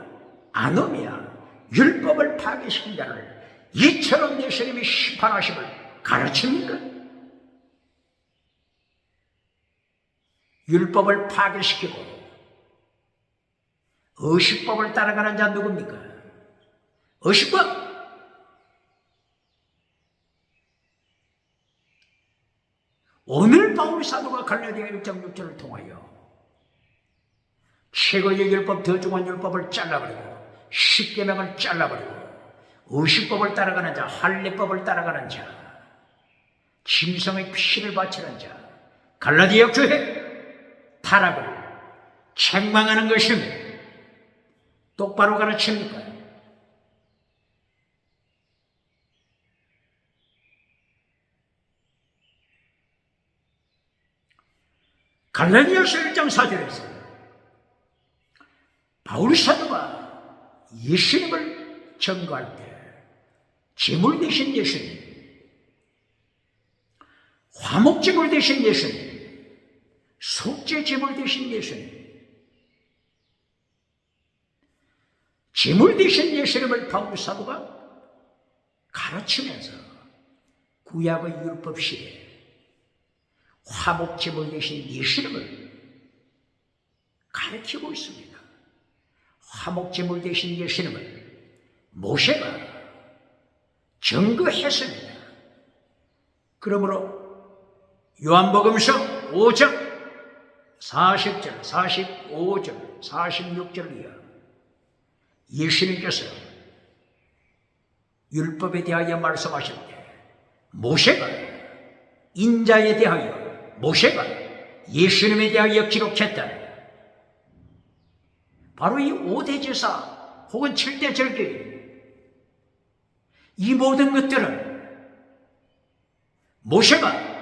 율법을 파괴시킨 자를 이처럼 예수님이 심판하심을 가르칩니까? 율법을 파괴시키고 의식법을 따라가는 자 누굽니까? 의식법. 오늘 바울 사도가 갈라디아 1장 6절을 통하여 최고의 율법, 더 중요한 율법을 잘라버리고 십계명을 잘라버리고 의식법을 따라가는 자, 할례법을 따라가는 자, 짐승의 피를 바치는 자, 갈라디아 교회 타락을 책망하는 것입니다. 똑바로 가르칩니까? 갈라디아서 1장 4절에서 바울 사도가 예수님을 증거할 때 제물 대신 예수님, 화목제물 대신 예수님, 속죄제물 대신 예수님, 제물 대신 예수님을 바울 사도가 가르치면서 구약의 율법 시대에 화목제물 대신 예수님을 가르치고 있습니다. 화목제물 대신 예수님을 모세가 증거했습니다. 그러므로 요한복음서 5장 40절, 45절, 46절이야. 예수님께서 율법에 대하여 말씀하실 때 모세가 인자에 대하여 모세가 예수님에 대하여 기록했다. 바로 이 5대 제사 혹은 7대 절기, 이 모든 것들은 모세가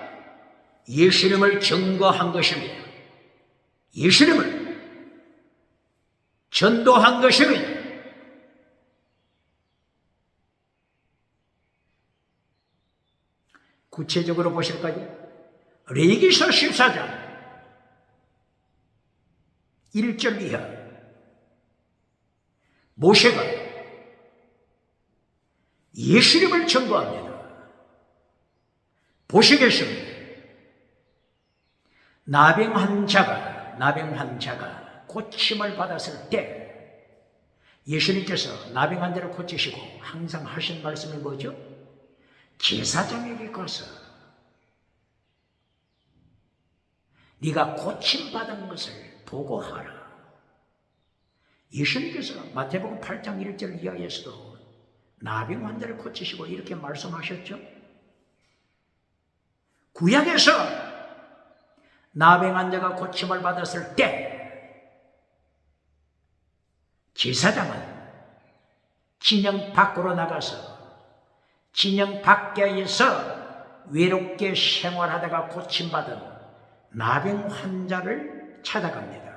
예수님을 증거한 것입니다. 예수님을 전도한 것입니다. 구체적으로 보실까요? 레위기서 14장 1절 이하, 모세가 예수님을 증거합니다. 보시겠습니다. 나병한 자가 고침을 받았을 때 예수님께서 나병한 자를 고치시고 항상 하신 말씀이 뭐죠? 제사장에게 가서 네가 고침받은 것을 보고하라. 예수님께서 마태복음 8장 1절 이하에서도 나병 환자를 고치시고 이렇게 말씀하셨죠. 구약에서 나병 환자가 고침을 받았을 때 제사장은 진영 밖으로 나가서 진영 밖에서 외롭게 생활하다가 고침받은 나병 환자를 찾아갑니다.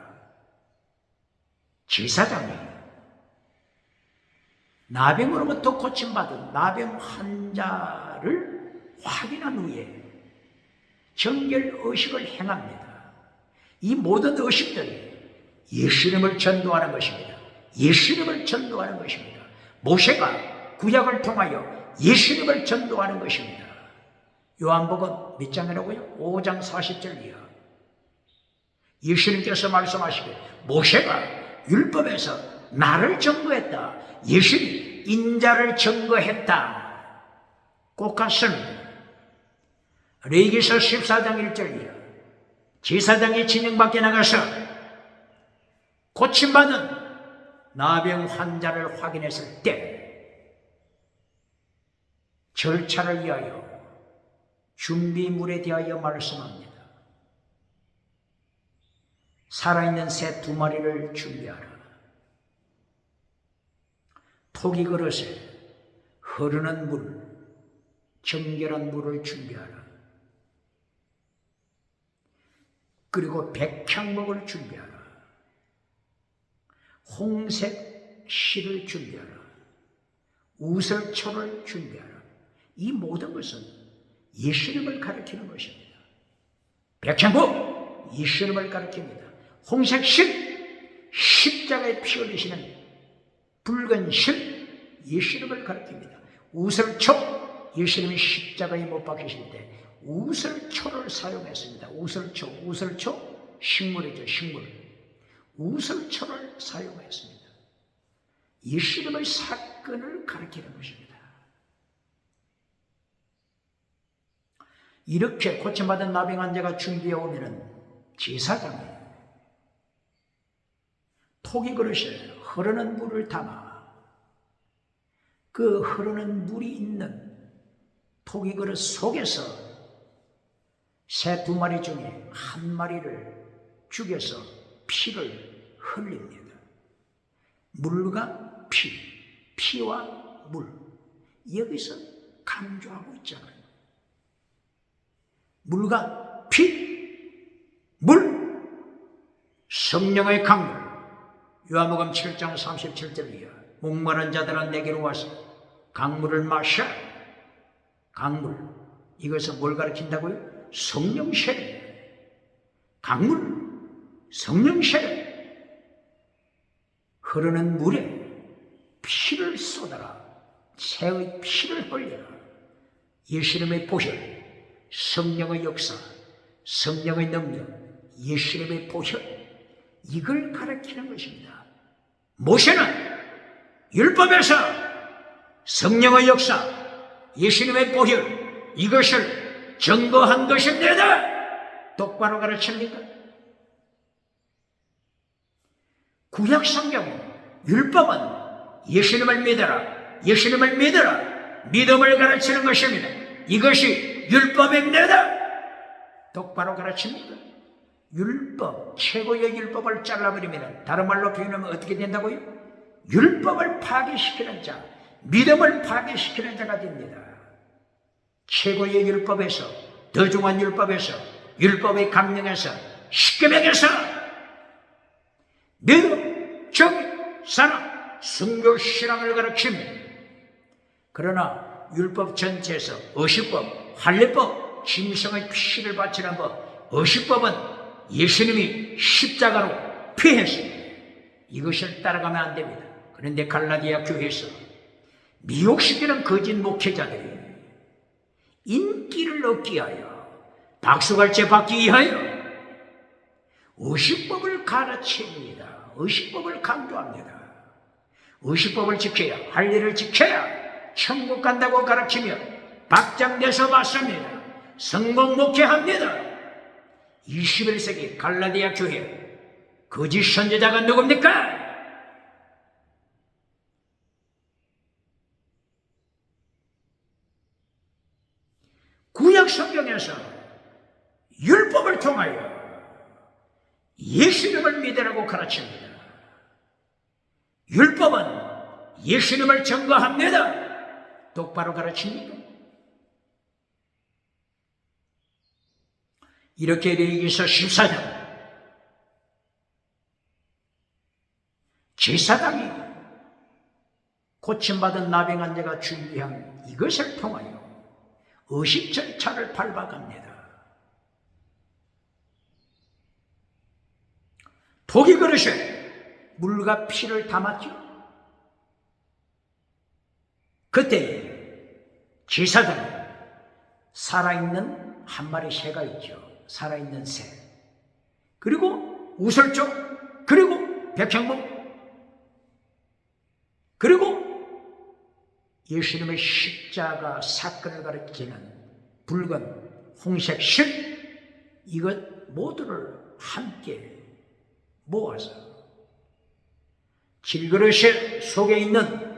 제사장이 나병으로부터 고침받은 나병 환자를 확인한 후에 정결 의식을 행합니다. 이 모든 의식들이 예수님을 전도하는 것입니다. 예수님을 전도하는 것입니다. 모세가 구약을 통하여 예수님을 전도하는 것입니다. 요한복음 몇 장이라고요? 5장 40절 이하. 예수님께서 말씀하시길 모세가 율법에서 나를 증거했다. 예수님 인자를 증거했다. 꼭 같습니다. 레위기서 14장 1절 이하. 제사장이 진영 밖에 나가서 고침받은 나병 환자를 확인했을 때 절차를 위하여 준비물에 대하여 말씀합니다. 살아있는 새 2마리를 준비하라. 토기 그릇에 흐르는 물, 정결한 물을 준비하라. 그리고 백향목을 준비하라. 홍색 실을 준비하라. 우설초를 준비하라. 이 모든 것은 예수님을 가리키는 것입니다. 백향목, 예수님을 가리킵니다. 홍색 실, 십자가에 피 흘리시는 붉은 실, 예수님을 가리킵니다. 우설초, 예수님이 십자가에 못 박히실 때 우설초를 사용했습니다. 우설초, 식물이죠, 식물. 우설초를 사용했습니다. 예수님의 사건을 가리키는 것입니다. 이렇게 고침받은 나병 환자가 준비해 오면은 제사장이 토기 그릇에 흐르는 물을 담아 그 흐르는 물이 있는 토기 그릇 속에서 새 2마리 중에 1마리를 죽여서 피를 흘립니다. 물과 피, 피와 물, 여기서 강조하고 있잖아요. 물과 피, 물, 성령의 강물. 요한복음 7장 37절 이하. 목마른 자들은 내게로 와서 강물을 마셔. 강물, 이것은 뭘 가리킨다고요? 성령 세례. 강물, 성령 세례. 흐르는 물에 피를 쏟아라. 새의 피를 흘려라. 예수님의 보혈, 성령의 역사, 성령의 능력, 예수님의 보혈, 이걸 가리키는 것입니다. 모세는 율법에서 성령의 역사, 예수님의 보혈, 이것을 증거한 것입니다. 똑바로 가르칩니까? 구약 성경은, 율법은 예수님을 믿어라, 예수님을 믿어라, 믿음을 가르치는 것입니다. 이것이 율법입니다. 똑바로 가르칩니다. 율법, 최고의 율법을 잘라버리면, 다른 말로 표현하면 어떻게 된다고요? 율법을 파괴시키는 자, 믿음을 파괴시키는 자가 됩니다. 최고의 율법에서, 더 중한 율법에서, 율법의 강령에서, 십계명에서 믿음, 정의, 사랑, 순교, 신앙을 가르칩니다. 그러나 율법 전체에서 어시법, 할례법, 짐승의 피를 바치는 법, 어시법은 예수님이 십자가로 피했습니다. 이것을 따라가면 안 됩니다. 그런데 갈라디아 교회에서 미혹시키는 거짓 목회자들이 인기를 얻기 위하여, 박수갈채 받기 위하여 의식법을 가르칩니다. 의식법을 강조합니다. 의식법을 지켜야, 할례를 지켜야 천국 간다고 가르치며 박장대서 받습니다. 성공 목회합니다. 21세기 갈라디아 교회 거짓 선지자가 누굽니까? 구약 성경에서 율법을 통하여 예수님을 믿으라고 가르칩니다. 율법은 예수님을 증거합니다. 똑바로 가르칩니까? 이렇게 레위기서 14장 제사장이 고침받은 나병한 자가 준비한 이것을 통하여 의식 절차를 밟아갑니다. 독이 그릇에 물과 피를 담았죠. 그때 제사장이 살아있는 한 마리 새가 있죠. 살아있는 새, 그리고 우설쪽, 그리고 백향목, 그리고 예수님의 십자가 사건을 가리키는 붉은 홍색 실, 이것 모두를 함께 모아서 질그릇 속에 있는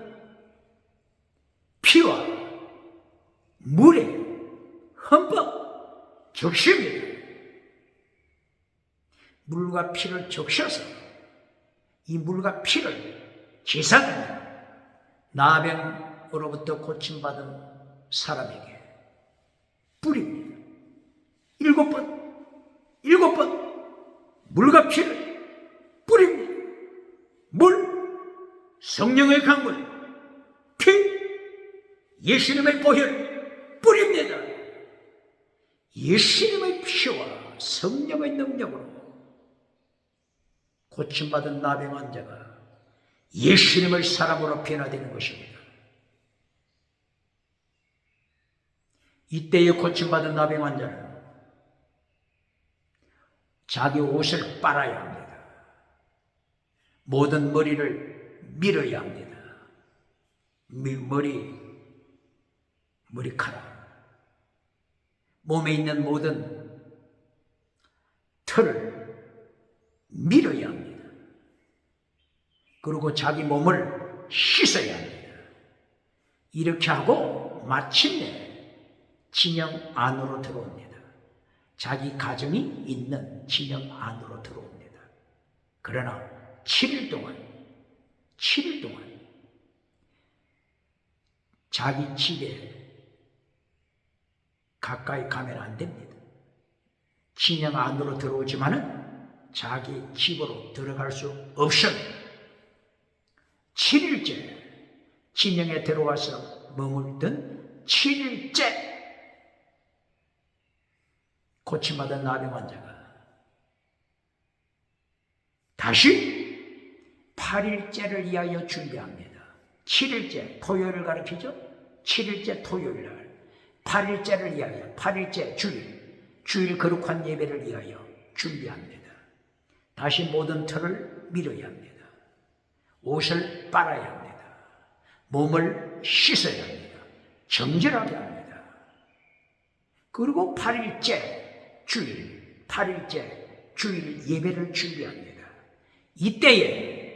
피와 물에 흠뻑 적십니다. 물과 피를 적셔서 이 물과 피를 제사장이 나병으로부터 고침받은 사람에게 뿌립니다. 7번 물과 피를 뿌립니다. 물, 성령의 강물, 피, 예수님의 보혈 뿌립니다. 예수님의 피와 성령의 능력으로 고침받은 나병 환자가 예수님의 사람으로 변화되는 것입니다. 이때에 고침받은 나병 환자는 자기 옷을 빨아야 합니다. 모든 머리를 밀어야 합니다. 머리카락, 몸에 있는 모든 털을 밀어야 합니다. 그리고 자기 몸을 씻어야 합니다. 이렇게 하고 마침내 진영 안으로 들어옵니다. 자기 가정이 있는 진영 안으로 들어옵니다. 그러나 7일 동안 자기 집에 가까이 가면 안 됩니다. 진영 안으로 들어오지만은 자기 집으로 들어갈 수 없습니다. 7일째 진영에 들어와서 머물던 7일째 고침받은 나병 환자가 다시 8일째를 위하여 준비합니다. 7일째 토요일을 가리키죠. 7일째 토요일날 8일째를 위하여 8일째 주일 거룩한 예배를 위하여 준비합니다. 다시 모든 털을 밀어야 합니다. 옷을 빨아야 합니다. 몸을 씻어야 합니다. 정결하게 합니다. 그리고 8일째 주일 예배를 준비합니다. 이때에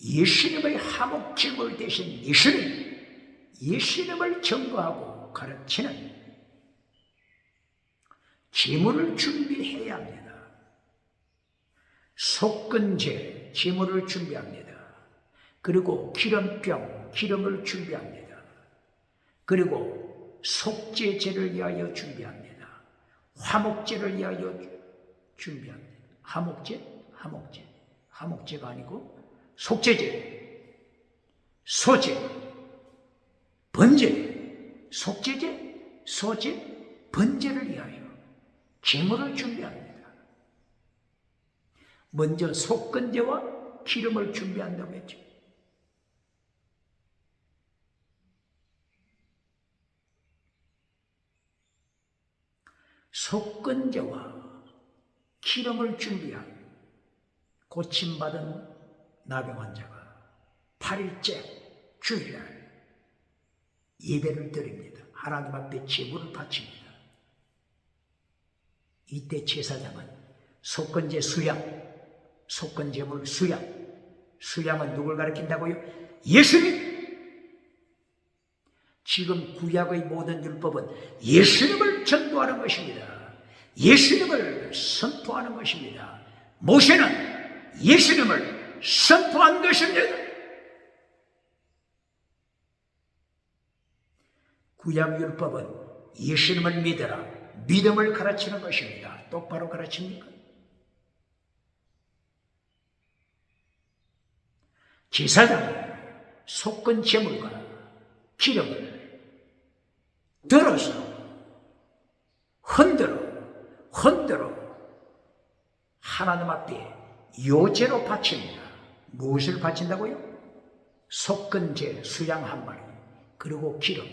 예수님의 하목제물 대신 예수님을 증거하고 가르치는 제물을 준비해야 합니다. 속건제, 제물을 준비합니다. 그리고 기름병, 기름을 준비합니다. 그리고 속죄제를 위하여 준비합니다. 화목제를 위하여 준비합니다. 화목제가 아니고 속죄제, 소제, 번제, 속죄제, 소제, 번제를 위하여 제물을 준비합니다. 먼저 속건제와 기름을 준비한다고 했죠. 속건제와 기름을 준비한 고침받은 나병 환자가 8일째 주일날 예배를 드립니다. 하나님 앞에 제물을 바칩니다. 이때 제사장은 속건제 수양, 속건제물 수양은 누굴 가리킨다고요? 예수님! 지금 구약의 모든 율법은 예수님을 전도하는 것입니다. 예수님을 선포하는 것입니다. 모세는 예수님을 선포한 것입니다. 구약 율법은 예수님을 믿어라, 믿음을 가르치는 것입니다. 똑바로 가르칩니까? 제사장이 속건 제물과 기름을 들어서 흔들어 하나님 앞에 요제로 바칩니다. 무엇을 바친다고요? 속건제 수양 한 마리, 그리고 기름.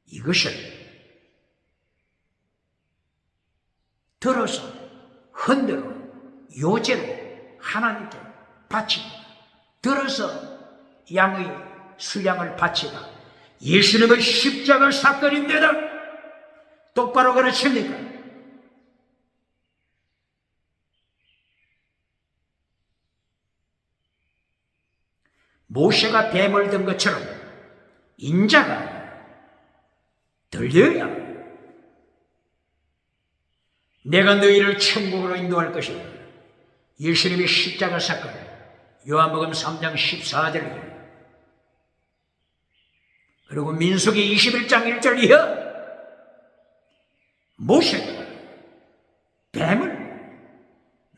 이것을 들어서 흔들어 요제로 하나님께 바칩니다. 들어서 양의 수양을 바치다. 예수님의 십자가 사건입니다. 똑바로 가르칩니까? 모세가 뱀을 든 것처럼 인자가 들려야 내가 너희를 천국으로 인도할 것이다. 예수님의 십자가 사건, 요한복음 3장 14절, 그리고 민수기 21장 1절 이하, 모세가 뱀을,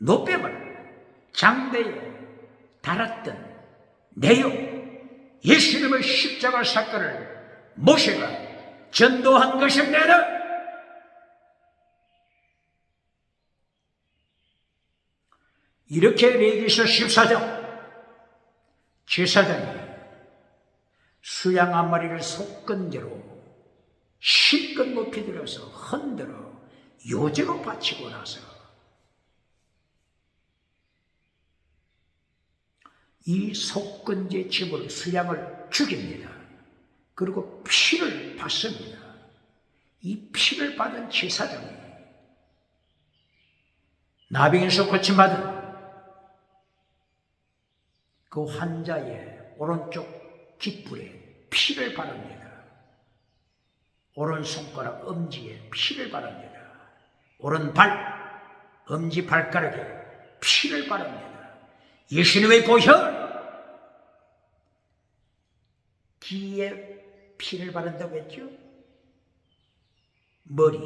노뱀을 장대에 달았던 내용, 예수님의 십자가 사건을 모세가 전도한 것입니다. 이렇게 레위기서 14장, 제사장이 수양 한 마리를 속건제로 실컷 높이 들어서 흔들어 요제로 바치고 나서 이 속건제 제물 수양을 죽입니다. 그리고 피를 받습니다. 이 피를 받은 제사장이 나병에서 고침받은 그 환자의 오른쪽 깃불에 피를 바릅니다. 오른손가락 엄지에 피를 바릅니다. 오른발 엄지 발가락에 피를 바릅니다. 예수님의 보혈, 귀에 피를 바른다고 했죠. 머리,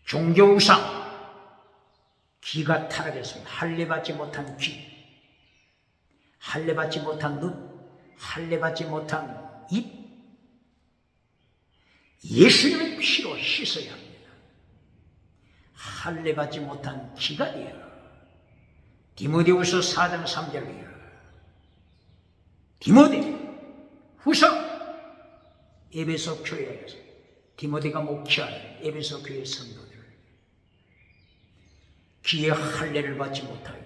종교우상, 귀가 타락했습니다. 할례받지 못한 귀, 할례받지 못한 눈, 할례받지 못한 입, 예수님의 피로 씻어야 합니다. 할례받지 못한 귀가 되어 디모데후서 4장 3절이요. 디모데후서 에베소 교회에서 디모데가 목회하는 에베소 교회 성도들, 귀에 할례를 받지 못하여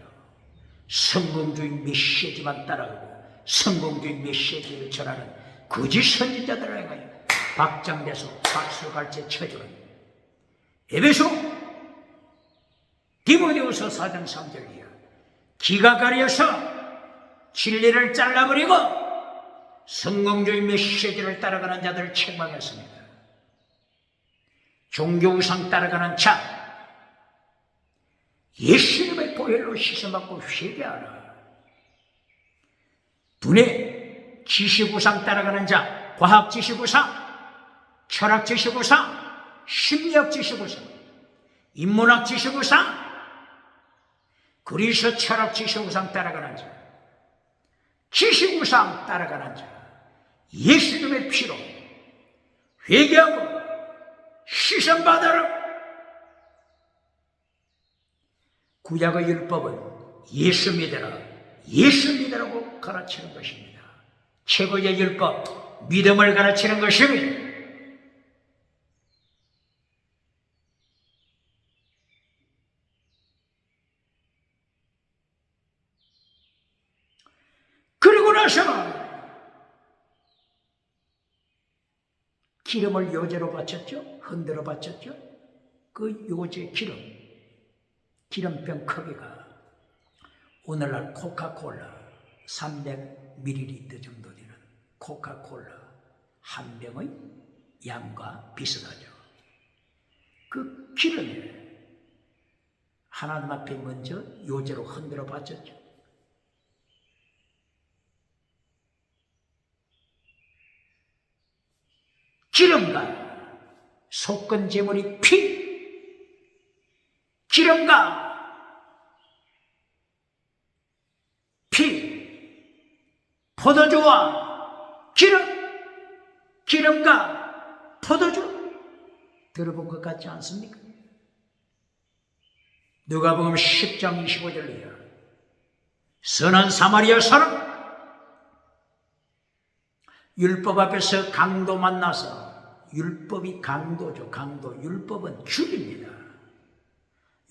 성공주의 메시지만 따라가고 성공주의 메시지를 전하는 거짓 선지자들을 향하여 박장대소 박수갈채 쳐주는 에베소 디모데후서 4장 3절이야. 귀가 가려서 진리를 잘라버리고 성공주의 메시지를 따라가는 자들을 책망했습니다. 종교우상 따라가는 자, 예수님의 보혈로 씻어받고 회개하라. 분해 지식우상 따라가는 자, 과학 지식우상, 철학 지식우상, 심리학 지식우상, 인문학 지식우상, 그리스 철학 지식우상 따라가는 자, 지식우상 따라가는 자, 예수님의 피로 회개하고 씻음받아라. 구약의 율법은 예수 믿으라, 예수 믿으라고 가르치는 것입니다. 최고의 율법, 믿음을 가르치는 것입니다. 그리고 나서 기름을 요제로 바쳤죠. 흔들어 바쳤죠. 그 요제 기름병 크기가 오늘날 코카콜라 300ml 정도 되는 코카콜라 한 병의 양과 비슷하죠. 그 기름을 하나님 앞에 먼저 요제로 흔들어 바쳤죠. 기름과 속건 제물이 피, 기름과 피, 포도주와 기름과 포도주, 들어본 것 같지 않습니까? 누가복음 10장 25절이야. 선한 사마리아 사람, 율법 앞에서 강도 만나서, 율법이 강도죠. 강도. 율법은 죽입니다.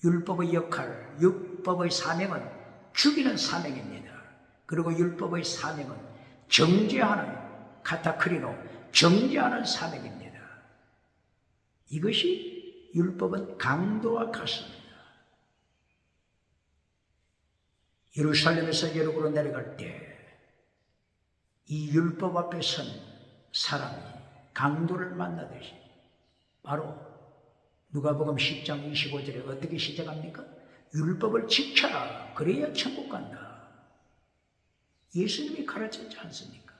율법의 역할, 율법의 사명은 죽이는 사명입니다. 그리고 율법의 사명은 정죄하는, 카타크리노, 정죄하는 사명입니다. 이것이 율법은 강도와 같습니다. 예루살렘에서 여러분으로 내려갈 때 이 율법 앞에 선 사람이 강도를 만나듯이 바로 누가복음 10장 25절에 어떻게 시작합니까? 율법을 지켜라. 그래야 천국 간다. 예수님이 가르쳤지 않습니까?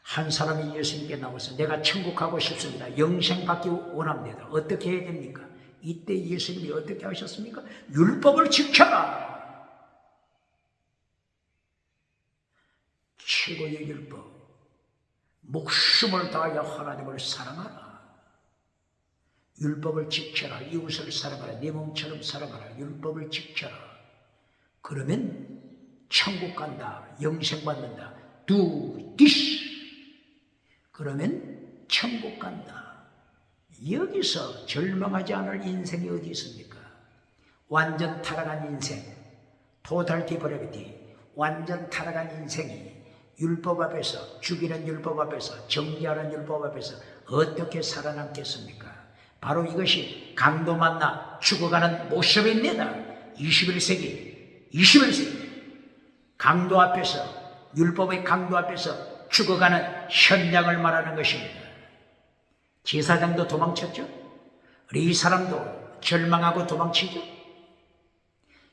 한 사람이 예수님께 나와서 내가 천국 가고 싶습니다. 영생 받기 원합니다. 어떻게 해야 됩니까? 이때 예수님이 어떻게 하셨습니까? 율법을 지켜라. 최고의 율법, 목숨을 다하여 하나님을 사랑하라. 율법을 지켜라. 이웃을 사랑하라. 내 몸처럼 사랑하라. 율법을 지켜라. 그러면 천국 간다. 영생 받는다. Do this. 그러면 천국 간다. 여기서 절망하지 않을 인생이 어디 있습니까? 완전 타락한 인생, 토탈 디프레비티, 완전 타락한 인생이 율법 앞에서, 죽이는 율법 앞에서, 정죄하는 율법 앞에서 어떻게 살아남겠습니까? 바로 이것이 강도 만나 죽어가는 모습입니다. 21세기 강도 앞에서, 율법의 강도 앞에서 죽어가는 현장을 말하는 것입니다. 제사장도 도망쳤죠. 이 사람도 절망하고 도망치죠.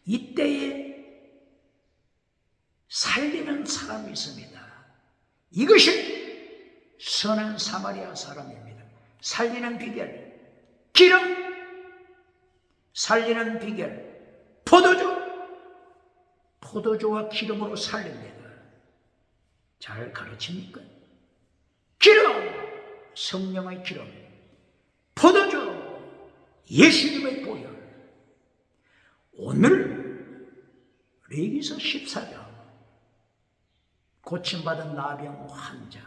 이때에 살리는 사람이 있습니다. 이것이 선한 사마리아 사람입니다. 살리는 비결, 기름, 살리는 비결, 포도주와 기름으로 살립니다. 잘 가르칩니까? 기름, 성령의 기름, 포도주, 예수님의 보혈. 오늘 레위기서 14장 고침받은 나병 환자,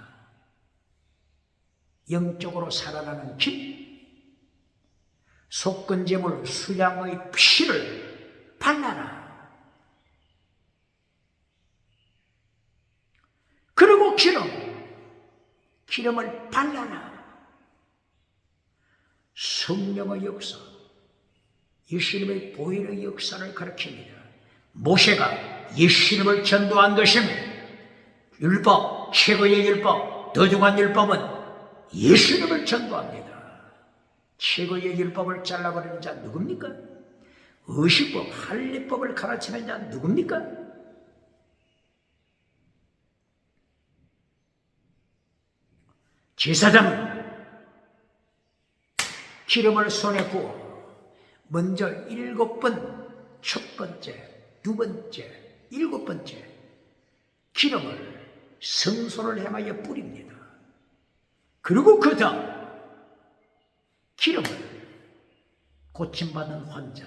영적으로 살아나는 길, 속건제물 수양의 피를 발라라. 그리고 기름을 발라라. 성령의 역사, 예수님의 보혈의 역사를 가르칩니다. 모세가 예수님을 전도한 것입니다. 율법, 최고의 율법, 더중한 율법은 예수님을 전도합니다. 최고의 율법을 잘라버리는 자 누굽니까? 의식법, 할례법을 가르치는 자 누굽니까? 제사장은 기름을 손에 부어 먼저 7번, 첫 번째, 두 번째, 7번째 기름을 성소를 향하여 뿌립니다. 그리고 그 다음 기름을 고침받은 환자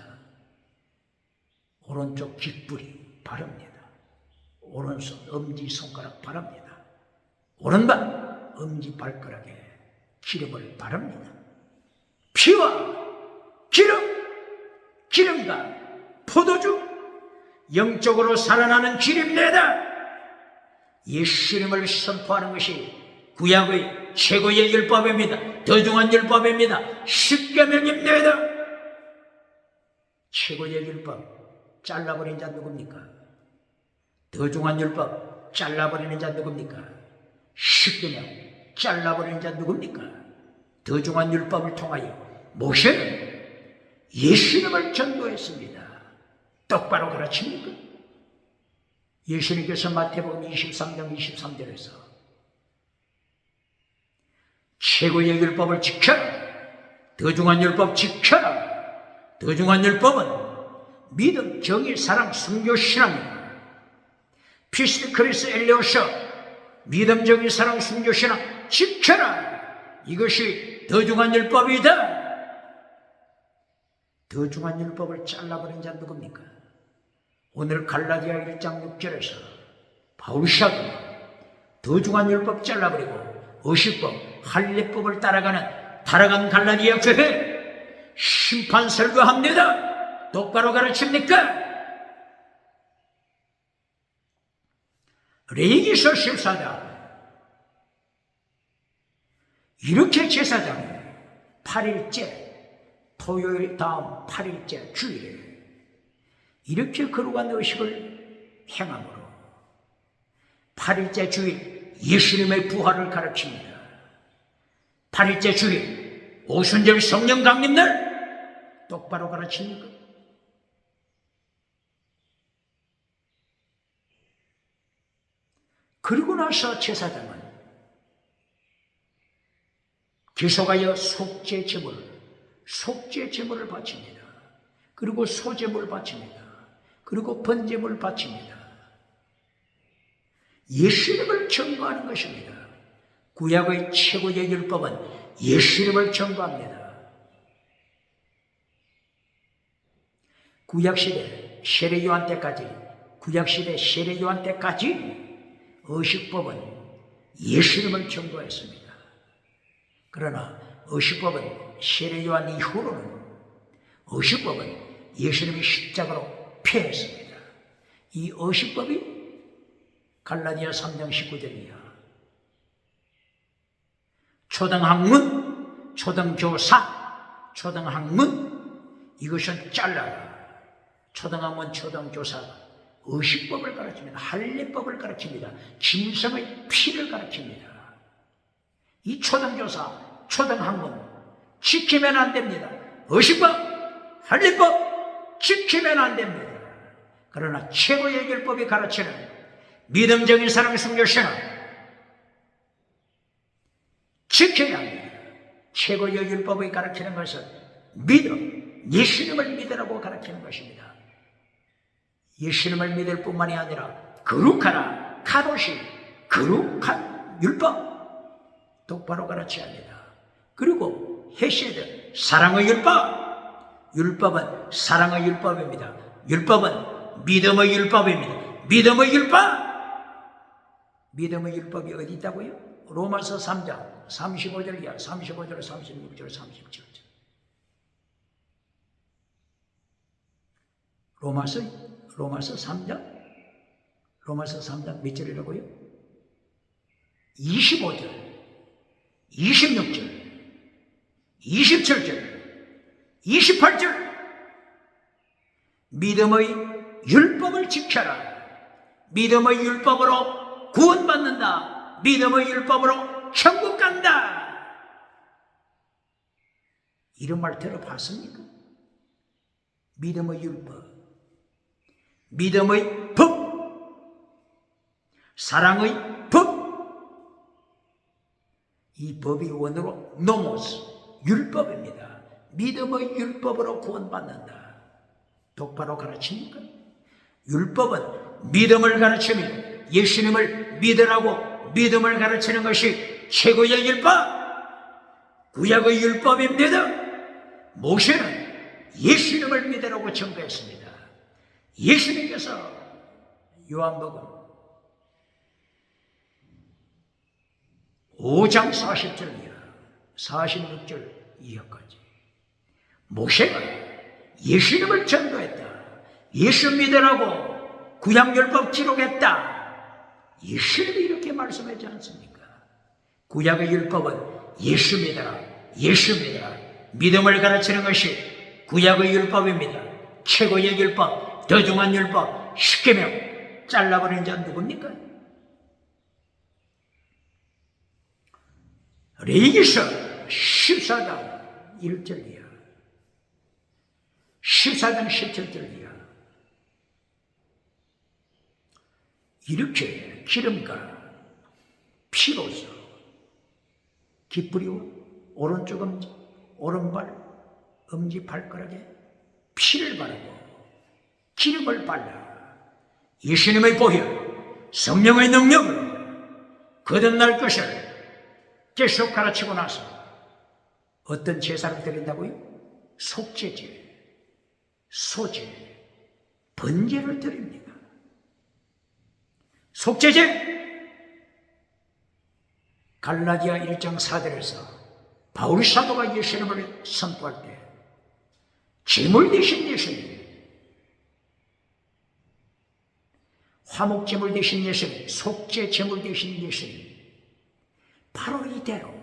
오른쪽 귓불이 바릅니다. 오른손 엄지손가락 바릅니다. 오른발 엄지발가락에 기름을 바릅니다. 피와 기름과 포도주, 영적으로 살아나는 기름내다. 예수님을 선포하는 것이 구약의 최고의 율법입니다. 더중한 율법입니다. 십계명입니다. 최고의 율법 잘라버린 자 누굽니까? 더중한 율법 잘라버리는 자 누굽니까? 십계명 잘라버리는 자 누굽니까? 더중한 율법을 통하여 모세는 예수님을 전도했습니다. 똑바로 가르칩니까? 예수님께서 마태복음 23장 23절에서 최고의 율법을 지켜라. 더중한 율법 지켜라. 더중한 율법은 믿음, 정의, 사랑, 순교, 신앙입니다. 피스트, 크리스, 엘레오셔, 믿음, 정의, 사랑, 순교, 신앙 지켜라. 이것이 더중한 율법이다. 더중한 율법을 잘라버린 자 누굽니까? 오늘 갈라디아 1장 6절에서 바울샤가 더중한 율법 잘라버리고 의식법, 할례법을 따라간 갈라디아 교회 심판 설교합니다. 똑바로 가르칩니까? 레위기서 14장 이렇게 제사장이 8일째 토요일 다음 8일째 주일에 이렇게 거룩한 의식을 행함으로 8일째 주일 예수님의 부활을 가르칩니다. 8일째 주일 오순절 성령 강림날 똑바로 가르칩니까? 그리고 나서 제사장은 계속하여 속죄 제물을 바칩니다. 그리고 소제물 바칩니다. 그리고 번제물 바칩니다. 예수님을 전거하는 것입니다. 구약의 최고의 율법은 예수님을 전거합니다. 구약시대 세례요한 때까지 의식법은 예수님을 전거했습니다. 그러나 의식법은 세례요한 이후로는 의식법은 예수님이 십자가로 폐했습니다. 이 의식법이 갈라디아 3장 19절이야. 초등학문, 초등교사, 초등학문 이것은 잘라라. 초등학문, 초등교사 의식법을 가르칩니다. 할례법을 가르칩니다. 짐승의 피를 가르칩니다. 이 초등교사, 초등학문 지키면 안 됩니다. 의식법, 할례법 지키면 안 됩니다. 그러나 최고의 율법이 가르치는 믿음적인 사랑, 순교, 신앙 지켜야 합니다. 최고의 율법이 가르치는 것은 믿음, 예수님을 믿으라고 가르치는 것입니다. 예수님을 믿을 뿐만이 아니라 거룩하라, 카도시, 거룩한 율법 똑바로 가르쳐야 합니다. 그리고 헤세드, 사랑의 율법, 율법은 사랑의 율법입니다. 율법은 믿음의 율법입니다. 믿음의 율법이 어디 있다고요? 로마서 3장 35절이야. 35절, 36절, 37절. 로마서 3장? 로마서 3장 몇 절이라고요? 25절, 26절, 27절, 28절. 믿음의 율법을 지켜라. 믿음의 율법으로 구원받는다. 믿음의 율법으로 천국 간다. 이런 말 들어봤습니까? 믿음의 율법, 믿음의 법, 사랑의 법. 이 법이 원어로 노모스, 율법입니다. 믿음의 율법으로 구원받는다. 똑바로 가르칩니까? 율법은 믿음을 가르치며 예수님을 믿으라고 믿음을 가르치는 것이 최고의 율법, 구약의 율법입니다. 모세는 예수님을 믿으라고 전도했습니다. 예수님께서 요한복음 5장 40절 이하 46절 이하까지 모세가 예수님을 전도했다. 예수 믿으라고 구약율법 기록했다. 예수님이 이렇게 말씀하지 않습니까? 구약의 율법은 예수 믿어라, 예수 믿어라. 믿음을 가르치는 것이 구약의 율법입니다. 최고의 율법, 더중한 율법, 10계명 잘라버린 자 누굽니까? 레위기서 14장 1절 이하 14장 17절 이하 이렇게 기름과 피로서 기쁘리와 오른쪽 엄지, 오른발, 엄지 발가락에 피를 바르고 기름을 발라 예수님의 보혈, 성령의 능력을 거듭날 것을 계속 가르치고 나서 어떤 제사를 드린다고요? 속죄제, 소제, 번제를 드립니다. 속죄제, 갈라디아 1장 4절에서 바울 사도가 예수님을 선포할 때 제물 대신 예수님, 화목제물 대신 예수님, 속죄 제물 대신 예수님, 바로 이대로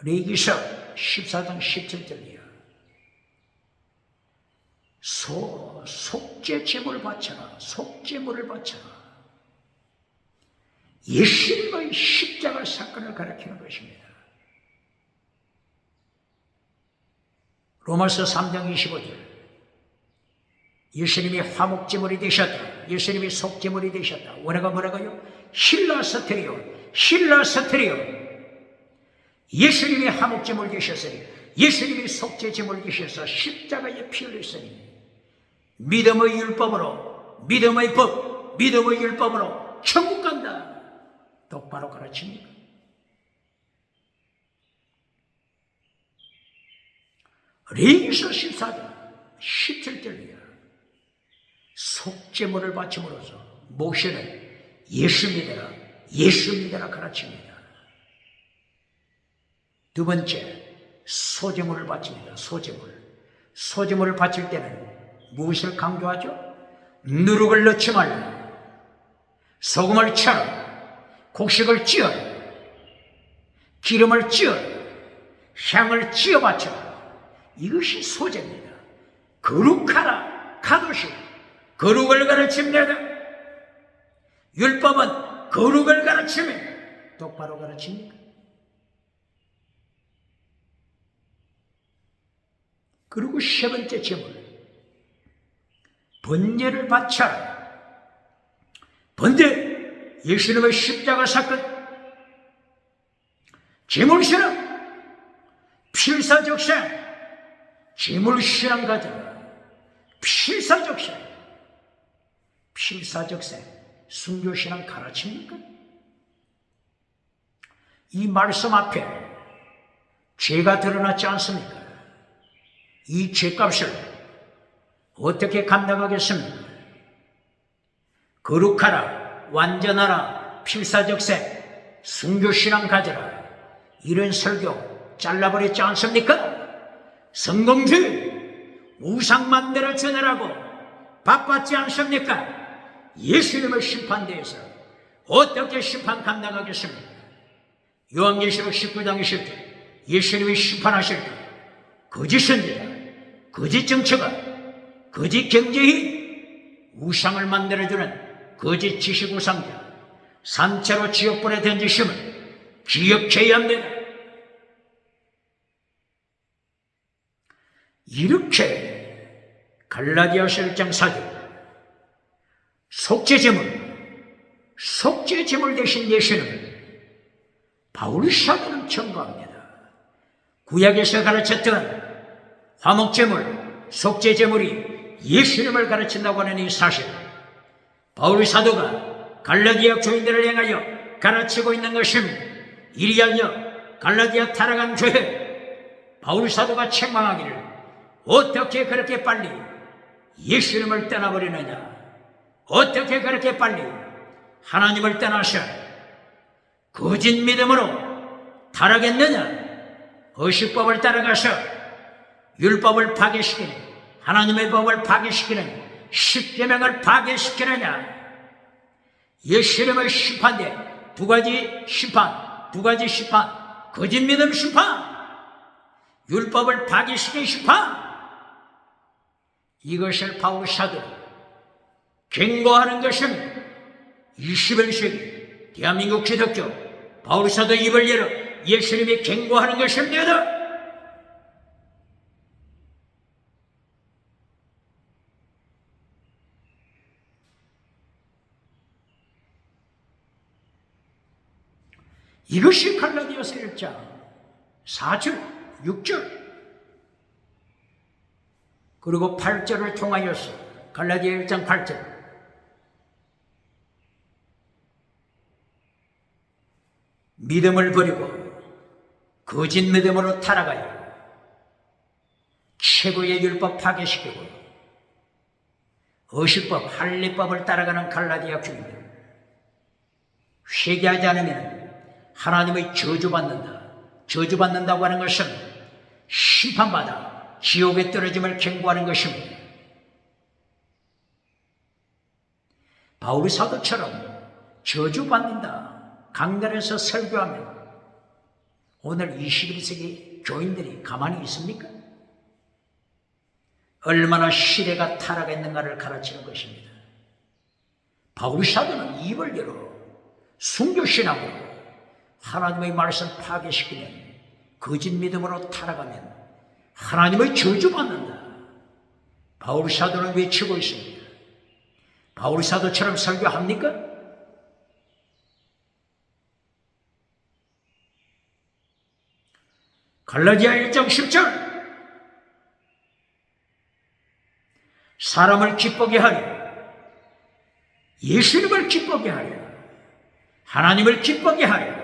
레위기서 14장 17절이야. 속죄 제물을 바쳐라. 속죄물을 바쳐라. 예수님의 십자가 사건을 가리키는 것입니다. 로마서 3장 25절 예수님이 화목제물이 되셨다. 예수님이 속제물이 되셨다. 원어가 뭐라고요? 힐라스테리온, 힐라스테리온. 예수님이 화목제물 되셨으니 예수님이 속죄제물 되셔서 십자가에 피 흘렸으니 믿음의 율법으로, 믿음의 법, 믿음의 율법으로 천국 간다. 똑바로 가르칩니까? 레위기서 14장 17절이야. 속죄물을 바침으로써 모세는 예수 믿어라, 예수 믿어라 가르칩니다. 두 번째, 소제물을 바칩니다. 소제물을 바칠 때는 무엇을 강조하죠? 누룩을 넣지 말라, 소금을 쳐라, 곡식을 찧어라, 기름을 찧어라, 향을 찧어 바쳐라. 이것이 소제입니다. 거룩하라, 가도시, 거룩을 가르칩니다. 율법은 거룩을 가르칩니다. 똑바로 가르칩니까? 그리고 세 번째 제물, 번제를 바쳐라. 번제, 예수님의 십자가 사건, 제물신앙, 필사적생, 제물신앙 가져라. 필사적생, 필사적생, 순교신앙 가르칩니까? 이 말씀 앞에 죄가 드러났지 않습니까? 이 죄값을 어떻게 감당하겠습니까? 거룩하라, 완전하라, 필사적생, 순교신앙 가져라. 이런 설교 잘라버렸지 않습니까? 성공주의, 우상 만들어 전하라고 바빴지 않습니까? 예수님의 심판대에서 어떻게 심판 감당하겠습니까? 요한계시록 19장 20절 예수님이 심판하실 때 거짓 선지자, 거짓 정치가 거짓 경제인, 우상을 만들어주는 거짓 지식 우상자, 산채로 지옥불에 던지심을 기억해야 합니다. 이렇게 갈라디아서 1장 4절 속죄제물 대신 예수님을 바울 사도는 청구합니다. 구약에서 가르쳤던 화목제물, 속죄제물이 예수님을 가르친다고 하는 이 사실, 바울 사도가 갈라디아 교인들을 향하여 가르치고 있는 것입니다. 이리하여 갈라디아 타락한 교회, 바울 사도가 책망하기를 어떻게 그렇게 빨리 예수님을 떠나버리느냐, 어떻게 그렇게 빨리 하나님을 떠나서 거짓 믿음으로 타락했느냐, 의식법을 따라가서 율법을 파괴시키는, 하나님의 법을 파괴시키는, 십계명을 파괴시키느냐. 예수님의 심판대 두 가지 심판, 거짓 믿음 심판, 율법을 파괴시킨 심판. 이것을 바울 사도 경고하는 것은 21세기 대한민국 기독교 바울 사도 입을 열어 예수님이 경고하는 것입니다. 이것이 갈라디아서 1장 4절, 6절 그리고 8절을 통하여서 갈라디아 1장 8절 믿음을 버리고 거짓 믿음으로 타락하여 최고의 율법 파괴시키고 의식법, 할례법을 따라가는 갈라디아 교인들, 회개하지 않으면 하나님의 저주받는다. 저주받는다고 하는 것은 심판받아 지옥에 떨어짐을 경고하는 것입니다. 바울 사도처럼 저주받는다, 강단에서 설교하면 오늘 21세기 교인들이 가만히 있습니까? 얼마나 시대가 타락했는가를 가르치는 것입니다. 바울 사도는 입을 열어 순교신앙으로 하나님의 말씀 파괴시키면, 거짓 믿음으로 타락하면 하나님의 저주받는다. 바울 사도는 외치고 있습니다. 바울 사도처럼 설교합니까? 갈라디아 1장 10절 사람을 기쁘게 하려, 예수님을 기쁘게 하려, 하나님을 기쁘게 하려,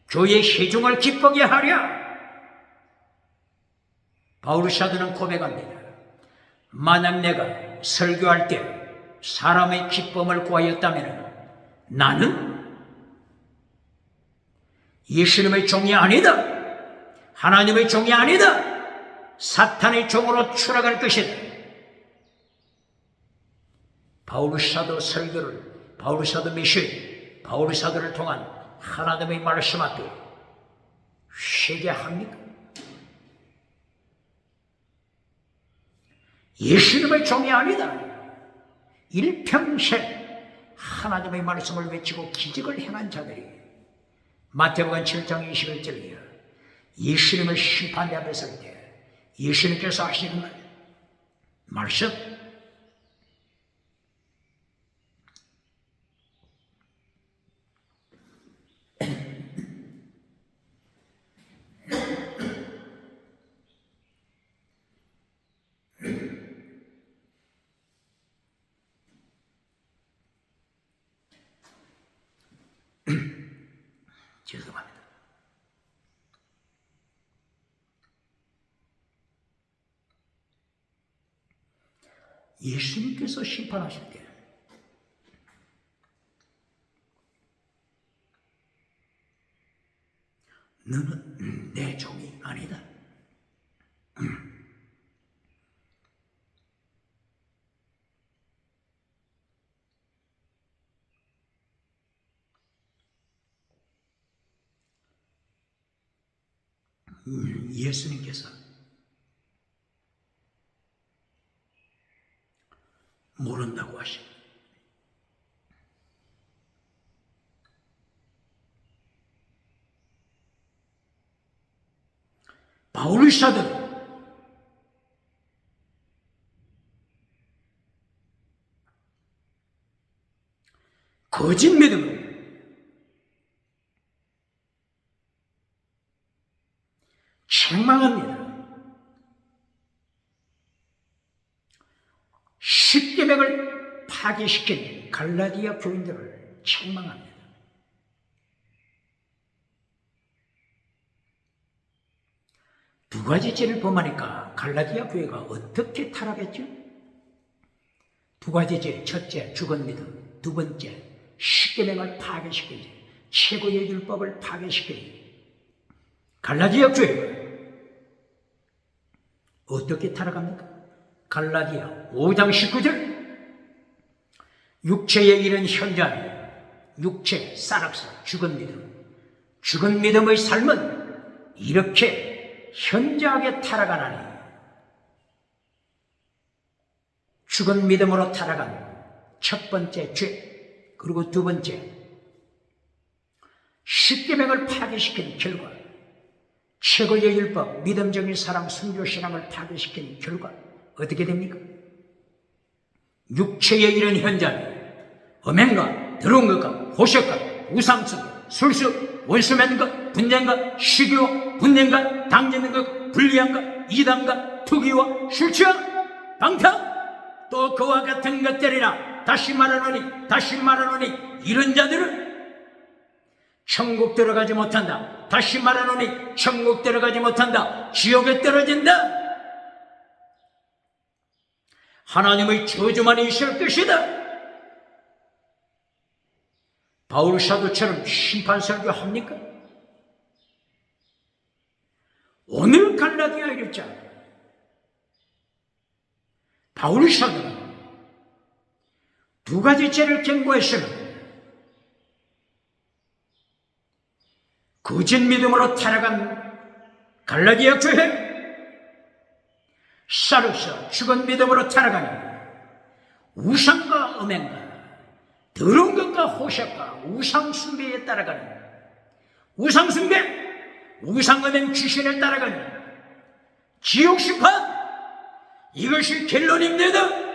교회의 회중을 기쁘게 하려. 바울 사도는 고백합니다. 만약 내가 설교할 때 사람의 기쁨을 구하였다면 나는 예수님의 종이 아니다, 하나님의 종이 아니다, 사탄의 종으로 추락할 것이다. 바울 사도 설교를, 바울 사도 미션, 바울 사도를 통한 하나님의 말씀 앞에 회개합니까? 예수님의 종이 아니다. 일평생 하나님의 말씀을 외치고 기적을 행한 자들이 마태복음 7장 21절이야. 예수님의 심판대 앞에 설 때 예수님께서 하시는 말씀, 죄송합니다. 예수님께서 심판하실 때 너는 내 종이 아니다. 예수님께서 모른다고 하십니다. 바울 사도는 거짓 믿음을 책망합니다. 십계명을 파괴시킨 갈라디아 교인들을 책망합니다. 두 가지 죄를 범하니까 갈라디아 교회가 어떻게 타락했죠? 두 가지 죄, 첫째 죽은 믿음, 두 번째 십계명을 파괴시킨 죄, 최고의 율법을 파괴시킨 갈라디아 교회가 어떻게 타락합니까? 갈라디아 5장 19절 육체에 이른 현자는 육체, 쌀악사, 죽은 믿음의 삶은 이렇게 현저하게 타락하나니 죽은 믿음으로 타락한 첫 번째 죄, 그리고 두 번째 십계명을 파괴시킨 결과, 최고의 율법, 믿음적인 사랑, 순교신앙을 파괴시킨 결과 어떻게 됩니까? 육체에 이른 현자는 음행과 더러운 것과 호색과 우상숭, 술수, 원수맨 것, 분쟁과 시기와 분쟁과 당짓는 것, 불리함과 이단과 투기와 술 취함, 방탕, 또 그와 같은 것들이라. 다시 말하노니 이런 자들은 천국 들어가지 못한다. 다시 말하노니 천국 들어가지 못한다. 지옥에 떨어진다. 하나님의 저주만이 있을 것이다. 바울 사도처럼 심판 설교합니까? 오늘 갈라디아 일자 바울 사도는 두 가지 죄를 경고했습니다. 거짓 믿음으로 타락한 갈라디아 교회, 쌀옥사 죽은 믿음으로 타락하니 우상과 음행과 더러운 것과 호색과 우상숭배에 따라가는 우상숭배, 우상음행 귀신에 따라가는 지옥심판, 이것이 결론입니다.